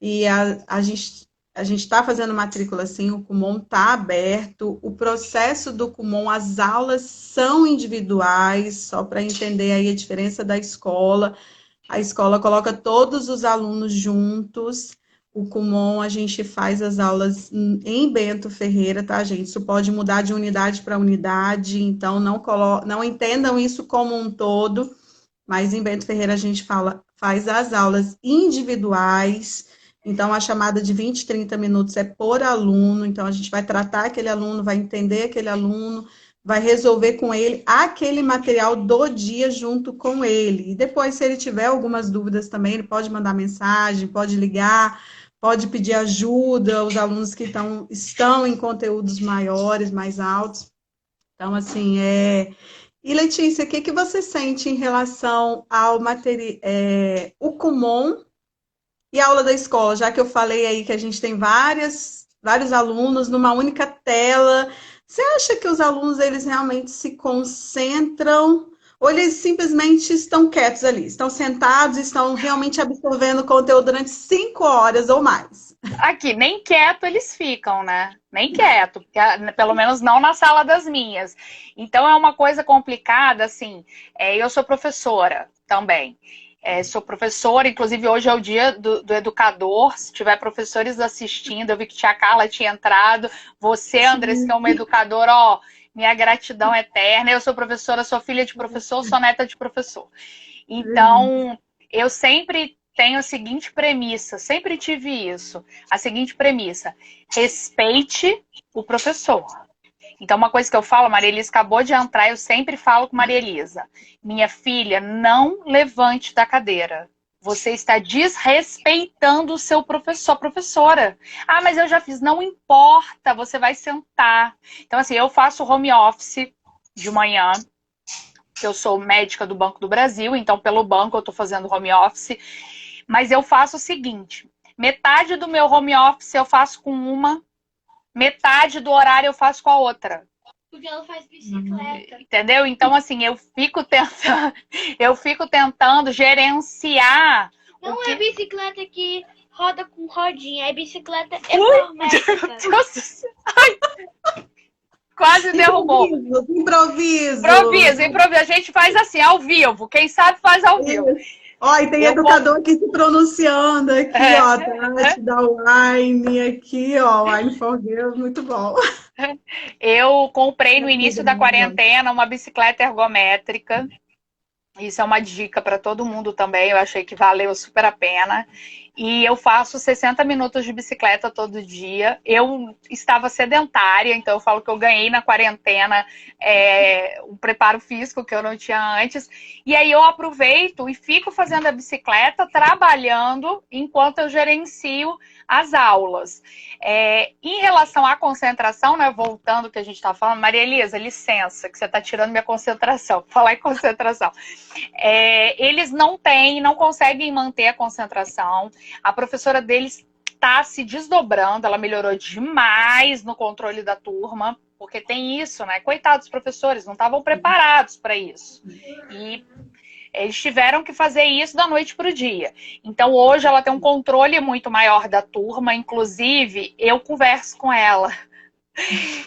E a gente está fazendo matrícula sim, o Kumon está aberto, o processo do Kumon, as aulas são individuais, só para entender aí a diferença da escola. A escola coloca todos os alunos juntos. O Kumon, a gente faz as aulas em Bento Ferreira, tá, gente? Isso pode mudar de unidade para unidade, então não entendam isso como um todo, mas em Bento Ferreira a gente faz as aulas individuais. Então, a chamada de 20, 30 minutos é por aluno, então a gente vai tratar aquele aluno, vai entender aquele aluno, vai resolver com ele aquele material do dia junto com ele. E depois, se ele tiver algumas dúvidas também, ele pode mandar mensagem, pode ligar, pode pedir ajuda, os alunos que estão em conteúdos maiores, mais altos. Então, assim, E Letícia, o que você sente em relação ao material, o Kumon e a aula da escola? Já que eu falei aí que a gente tem vários alunos numa única tela, você acha que os alunos eles realmente se concentram ou eles simplesmente estão quietos ali, estão sentados, estão realmente absorvendo o conteúdo durante 5 horas ou mais? Aqui, nem quieto eles ficam, né? Nem quieto, porque, pelo menos não na sala das minhas. Então é uma coisa complicada, assim. Eu sou professora também. Sou professora, inclusive hoje é o dia do educador. Se tiver professores assistindo, eu vi que tia Carla tinha entrado. Você, Andressa, que é uma educadora, ó, minha gratidão eterna. Eu sou professora, sou filha de professor, sou neta de professor. Então, eu sempre tenho a seguinte premissa, sempre tive isso, a seguinte premissa: respeite o professor. Então, uma coisa que eu falo, a Maria Elisa acabou de entrar, eu sempre falo com Maria Elisa: minha filha, não levante da cadeira. Você está desrespeitando o seu professor, professora. Ah, mas eu já fiz. Não importa, você vai sentar. Então, assim, eu faço home office de manhã, que eu sou médica do Banco do Brasil, então pelo banco eu estou fazendo home office. Mas eu faço o seguinte: metade do meu home office eu faço com uma, metade do horário eu faço com a outra. Porque ela faz bicicleta. Entendeu? Então, assim, eu fico tentando gerenciar. Não é bicicleta que roda com rodinha, é bicicleta ergométrica. Ai, quase derrubou. Improviso. A gente faz assim, ao vivo. Quem sabe faz ao vivo. Ó, e tem educador aqui se pronunciando aqui, ó, Tati da Wine, aqui, ó, Wine for Girls, muito bom. Eu comprei no início da quarentena uma bicicleta ergométrica. Isso é uma dica para todo mundo também, eu achei que valeu super a pena. E eu faço 60 minutos de bicicleta todo dia. Eu estava sedentária, então eu falo que eu ganhei na quarentena um preparo físico que eu não tinha antes. E aí eu aproveito e fico fazendo a bicicleta, trabalhando enquanto eu gerencio as aulas. Em relação à concentração, né, voltando ao que a gente estava falando, Maria Elisa, licença, que você está tirando minha concentração. Falar em concentração. Eles não conseguem manter a concentração. A professora deles está se desdobrando, ela melhorou demais no controle da turma, porque tem isso, né? Coitados dos professores, não estavam preparados para isso. E eles tiveram que fazer isso da noite para o dia. Então, hoje ela tem um controle muito maior da turma, inclusive, eu converso com ela.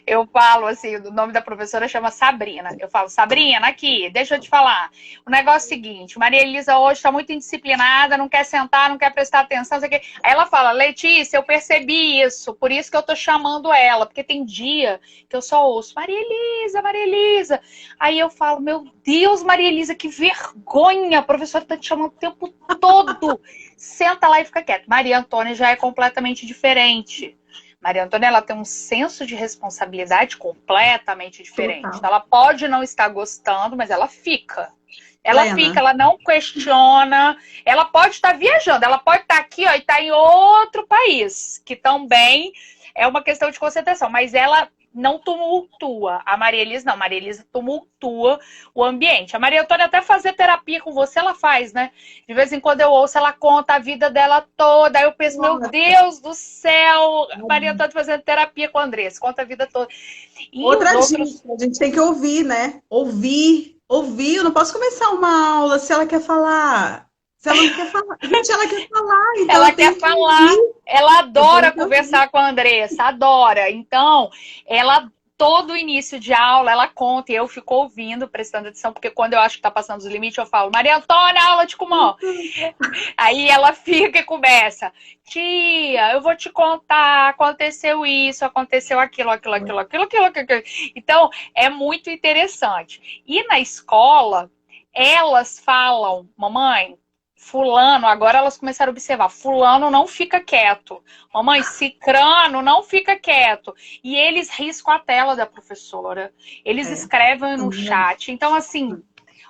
Eu falo assim, o nome da professora chama Sabrina. Eu falo: Sabrina, aqui, deixa eu te falar. O negócio é o seguinte: Maria Elisa hoje está muito indisciplinada, não quer sentar, não quer prestar atenção, não sei o quê. Aí ela fala: Letícia, eu percebi isso, por isso que eu tô chamando ela, porque tem dia que eu só ouço Maria Elisa, Maria Elisa. Aí eu falo: meu Deus, Maria Elisa, que vergonha, a professora tá te chamando o tempo todo. Senta lá e fica quieta. Maria Antônia já é completamente diferente. Maria Antônia, ela tem um senso de responsabilidade completamente diferente. Total. Ela pode não estar gostando, mas ela fica. Ela Plena. fica, ela não questiona. Ela pode estar viajando, ela pode estar aqui, ó, e estar em outro país, que também é uma questão de concentração. Mas ela não tumultua. A Maria Elisa não, a Maria Elisa tumultua o ambiente. A Maria Antônia até fazer terapia com você, ela faz, né? De vez em quando eu ouço, ela conta a vida dela toda, aí eu penso, meu Deus do céu, Maria Antônia fazendo terapia com a Andressa, conta a vida toda. E Outra os dica, outros... a gente tem que ouvir, né? Ouvir, eu não posso começar uma aula se ela quer falar. Se ela não quer falar. Gente, ela quer falar, então Ela eu tenho quer que falar, ouvir. ela adora Eu tenho que conversar com a Andressa, adora. Então, ela, todo início de aula, ela conta e eu fico ouvindo, prestando atenção, porque quando eu acho que tá passando os limites, eu falo, Maria Antônia, aula de Kumon. Aí ela fica e começa, tia, eu vou te contar, aconteceu isso, aconteceu aquilo. Então, é muito interessante. E na escola, elas falam, mamãe, fulano, agora elas começaram a observar, fulano não fica quieto, mamãe, cicrano não fica quieto. E eles riscam a tela da professora, eles escrevem no chat. Então, assim,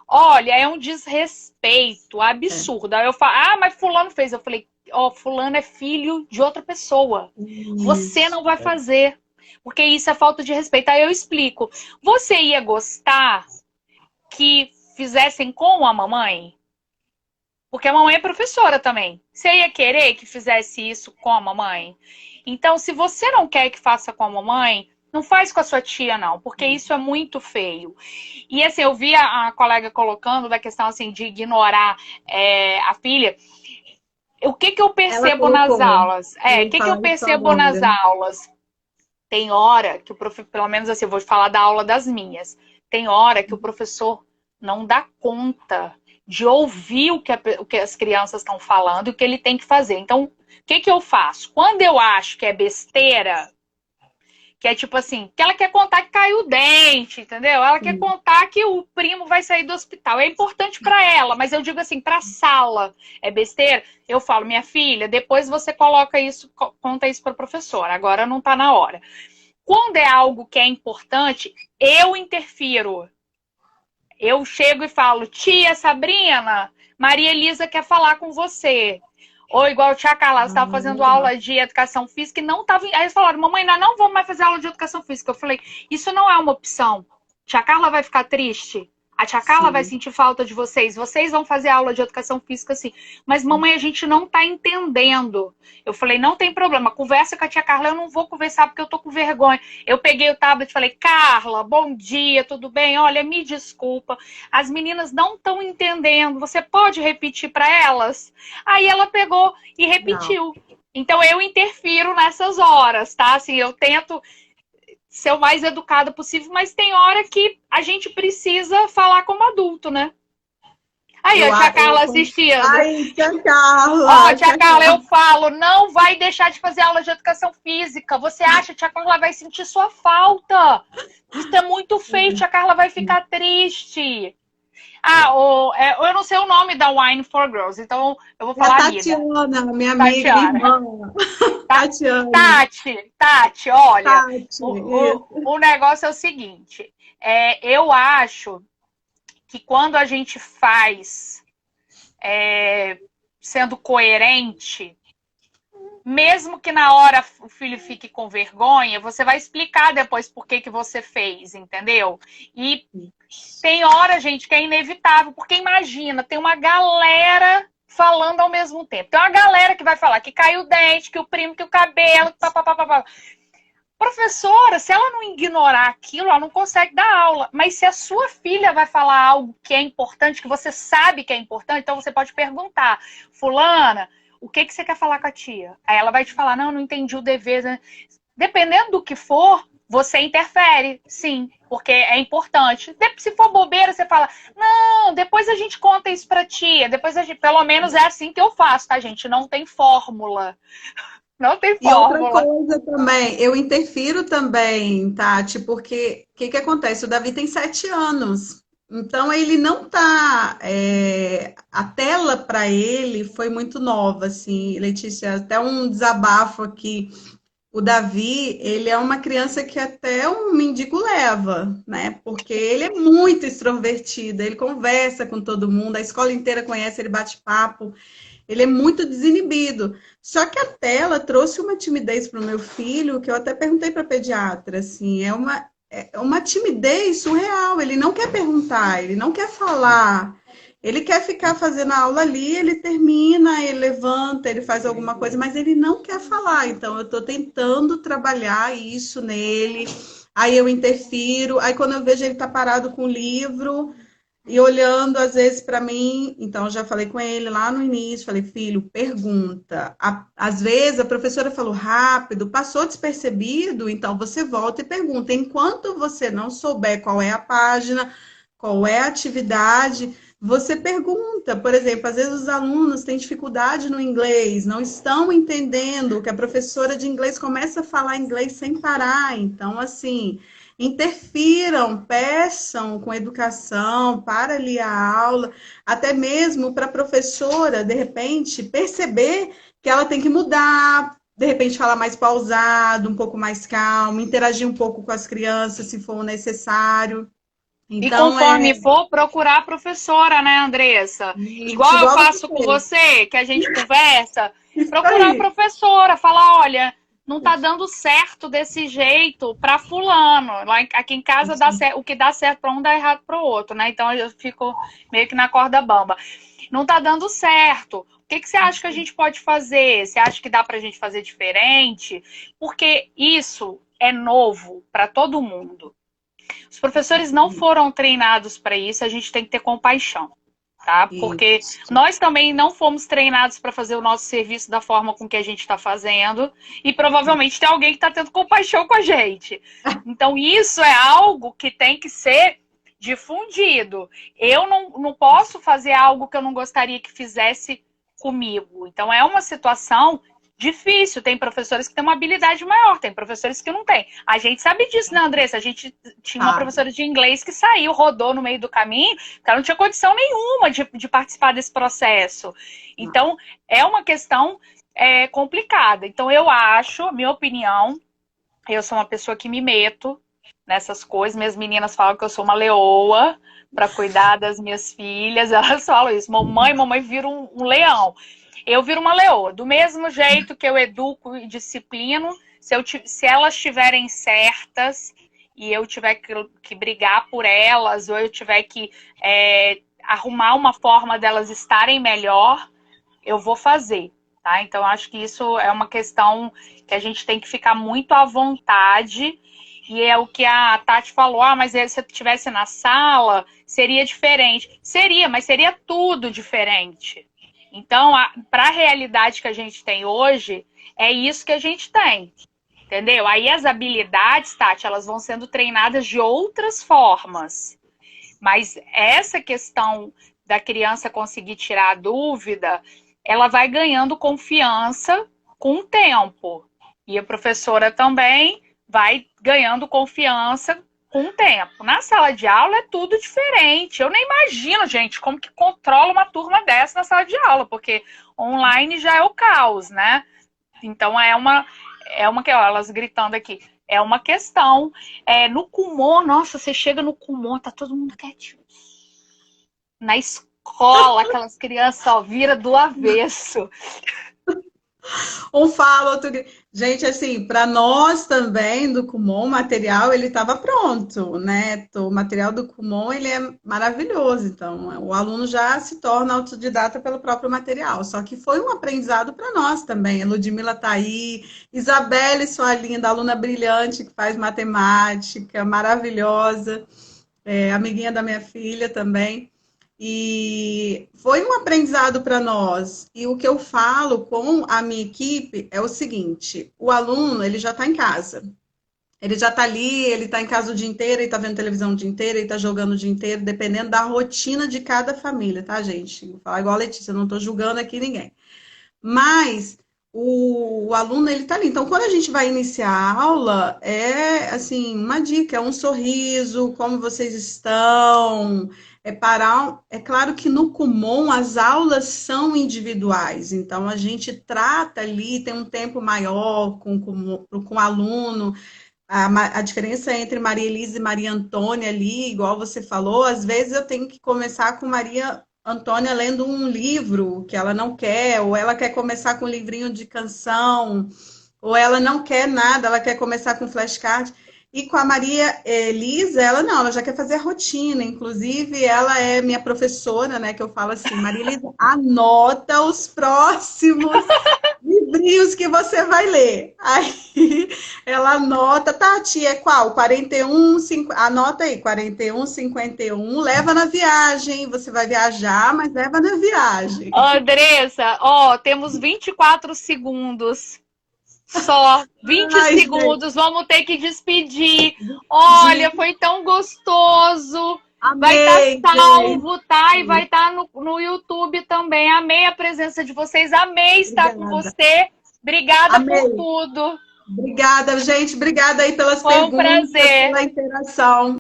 olha, é um desrespeito absurdo. Aí eu falo, ah, mas fulano fez. Eu falei, ó, fulano é filho de outra pessoa. Você não vai fazer, porque isso é falta de respeito. Aí eu explico, você ia gostar que fizessem com a mamãe? Porque a mamãe é professora também. Você ia querer que fizesse isso com a mamãe? Então, se você não quer que faça com a mamãe, não faz com a sua tia, não. Porque isso é muito feio. E assim, eu vi a colega colocando da questão assim, de ignorar a filha. O que eu percebo nas aulas? O que eu percebo nas aulas? Tem hora que o professor, pelo menos assim, eu vou falar da aula das minhas. Tem hora que o professor não dá conta de ouvir o que as crianças estão falando e o que ele tem que fazer. Então, o que eu faço? Quando eu acho que é besteira, que é tipo assim, que ela quer contar que caiu o dente, entendeu? Ela quer contar que o primo vai sair do hospital. É importante para ela, mas eu digo assim, para a sala é besteira. Eu falo, minha filha, depois você coloca isso, conta isso para a professora. Agora não está na hora. Quando é algo que é importante, eu interfiro. Eu chego e falo, tia Sabrina, Maria Elisa quer falar com você. Ou igual a tia Carla, você estava fazendo aula de educação física e não estava... Aí eles falaram, mamãe, nós não vamos mais fazer aula de educação física. Eu falei, isso não é uma opção. Tia Carla vai ficar triste? A tia Carla vai sentir falta de vocês. Vocês vão fazer aula de educação física, sim. Mas, mamãe, a gente não tá entendendo. Eu falei, não tem problema. Conversa com a tia Carla. Eu não vou conversar porque eu tô com vergonha. Eu peguei o tablet e falei, Carla, bom dia, tudo bem? Olha, me desculpa. As meninas não estão entendendo. Você pode repetir para elas? Aí ela pegou e repetiu. Não. Então, eu interfiro nessas horas, tá? Assim, eu tento ser o mais educada possível, mas tem hora que a gente precisa falar como adulto, né? Aí, a tia Carla assistindo. Ai, tia Carla. Ó, tia Carla, eu falo, não vai deixar de fazer aula de educação física. Você acha que a tia Carla vai sentir sua falta? Isso é muito feio, tia Carla vai ficar triste. Ah, eu não sei o nome da Wine for Girls, então eu vou falar a Tatiana, minha amiga, irmã. Tatiana. Tati, olha, o negócio é o seguinte, eu acho que quando a gente faz sendo coerente, mesmo que na hora o filho fique com vergonha, você vai explicar depois por que você fez, entendeu? E tem hora, gente, que é inevitável, porque imagina, tem uma galera falando ao mesmo tempo. Tem uma galera que vai falar que caiu o dente, que o primo, que o cabelo, que papapá. Professora, se ela não ignorar aquilo, ela não consegue dar aula. Mas se a sua filha vai falar algo que é importante, que você sabe que é importante, então você pode perguntar, fulana, o que você quer falar com a tia? Aí ela vai te falar, não entendi o dever. Né? Dependendo do que for, você interfere, sim, porque é importante. Se for bobeira, você fala, não, depois a gente conta isso pra tia, depois a gente... Pelo menos é assim que eu faço, tá, gente? Não tem fórmula. Não tem fórmula. E outra coisa também, eu interfiro também, Tati, porque o que acontece? O Davi tem 7 anos. Então, ele não tá... a tela para ele foi muito nova, assim, Letícia, até um desabafo aqui. O Davi, ele é uma criança que até um mendigo leva, né? Porque ele é muito extrovertido, ele conversa com todo mundo, a escola inteira conhece, ele bate papo. ele é muito desinibido. Só que a tela trouxe uma timidez para o meu filho, que eu até perguntei para a pediatra, assim, é uma timidez surreal. Ele não quer perguntar, ele não quer falar. Ele quer ficar fazendo a aula ali, ele termina, ele levanta, ele faz alguma coisa, mas ele não quer falar. Então, eu estou tentando trabalhar isso nele. Aí eu interfiro. Aí, quando eu vejo ele está parado com o livro e olhando, às vezes, para mim, então eu já falei com ele lá no início, falei, filho, pergunta. Às vezes a professora falou rápido, passou despercebido, então você volta e pergunta. Enquanto você não souber qual é a página, qual é a atividade, você pergunta. Por exemplo, às vezes os alunos têm dificuldade no inglês, não estão entendendo que a professora de inglês começa a falar inglês sem parar. Então, assim, interfiram, peçam com educação para ali a aula, até mesmo para a professora, de repente, perceber que ela tem que mudar, de repente falar mais pausado, um pouco mais calmo, interagir um pouco com as crianças, se for necessário. E Então, conforme for, procurar a professora, né, Andressa? isso, Igual eu igual você faço com fez. você, que a gente conversa, Isso procurar a aí. professora, falar, olha, não tá dando certo desse jeito para fulano. Aqui em casa dá certo, o que dá certo para um dá errado para o outro, né? Então eu fico meio que na corda bamba. Não tá dando certo. O que você acha que a gente pode fazer? Você acha que dá para a gente fazer diferente? Porque isso é novo para todo mundo. Os professores não foram treinados para isso, a gente tem que ter compaixão, tá? Porque Isso. nós também não fomos treinados para fazer o nosso serviço da forma com que a gente está fazendo, e provavelmente tem alguém que está tendo compaixão com a gente. Então, isso é algo que tem que ser difundido. Eu não posso fazer algo que eu não gostaria que fizesse comigo. Então, é uma situação difícil. Tem professores que têm uma habilidade maior, tem professores que não têm. A gente sabe disso, né, Andressa? A gente tinha uma professora de inglês que saiu, rodou no meio do caminho, que ela não tinha condição nenhuma de participar desse processo. Então, é uma questão complicada. Então, eu acho, minha opinião, eu sou uma pessoa que me meto nessas coisas. Minhas meninas falam que eu sou uma leoa para cuidar das minhas filhas. Elas falam isso. Mamãe vira um leão. Eu viro uma leoa. Do mesmo jeito que eu educo e disciplino, se elas estiverem certas e eu tiver que brigar por elas, ou eu tiver que arrumar uma forma delas estarem melhor, eu vou fazer. Tá? Então, acho que isso é uma questão que a gente tem que ficar muito à vontade. E é o que a Tati falou, mas se você estivesse na sala, seria diferente. Seria, mas seria tudo diferente. Então, para a realidade que a gente tem hoje, é isso que a gente tem, entendeu? Aí as habilidades, Tati, elas vão sendo treinadas de outras formas. Mas essa questão da criança conseguir tirar a dúvida, ela vai ganhando confiança com o tempo. E a professora também vai ganhando confiança com o tempo. Na sala de aula é tudo diferente. Eu nem imagino, gente, como que controla uma turma dessa na sala de aula, porque online já é o caos, né? Então elas gritando aqui, é uma questão. No Kumon, nossa, você chega no Kumon, tá todo mundo quietinho. Na escola, aquelas crianças só vira do avesso. Um fala, outro. Gente, assim, para nós também do Kumon, o material ele estava pronto, né? O material do Kumon ele é maravilhoso, então o aluno já se torna autodidata pelo próprio material. Só que foi um aprendizado para nós também. A Ludmila está aí, Isabelle, sua linda, aluna brilhante que faz matemática, maravilhosa, amiguinha da minha filha também. E foi um aprendizado para nós. E o que eu falo com a minha equipe é o seguinte: o aluno ele já está em casa, ele já está ali, ele está em casa o dia inteiro, ele está vendo televisão o dia inteiro, ele está jogando o dia inteiro, dependendo da rotina de cada família, tá, gente? Vou falar igual a Letícia, eu não estou julgando aqui ninguém. Mas o aluno ele está ali. Então, quando a gente vai iniciar a aula, é assim, uma dica, é um sorriso, como vocês estão, parar. É claro que no Kumon as aulas são individuais, então a gente trata ali, tem um tempo maior com o aluno. A diferença entre Maria Elisa e Maria Antônia ali, igual você falou, às vezes eu tenho que começar com Maria Antônia lendo um livro que ela não quer, ou ela quer começar com um livrinho de canção, ou ela não quer nada, ela quer começar com flashcard. E com a Maria Elisa, ela não, ela já quer fazer a rotina. Inclusive, ela é minha professora, né? Que eu falo assim, Maria Elisa, anota os próximos livrinhos que você vai ler. Aí ela anota, Tati, é qual? 41, 5, anota aí, 41, 51, leva na viagem. Você vai viajar, mas leva na viagem. Andressa, ó, temos 24 segundos. Só 20 Ai, segundos, vamos ter que despedir. Olha, foi tão gostoso. Vai amei, estar salvo, tá? E vai estar no YouTube também. Amei a presença de vocês, amei estar com você. Obrigada amei por tudo. Obrigada, gente. Obrigada aí pelas Foi um perguntas, prazer. pela interação.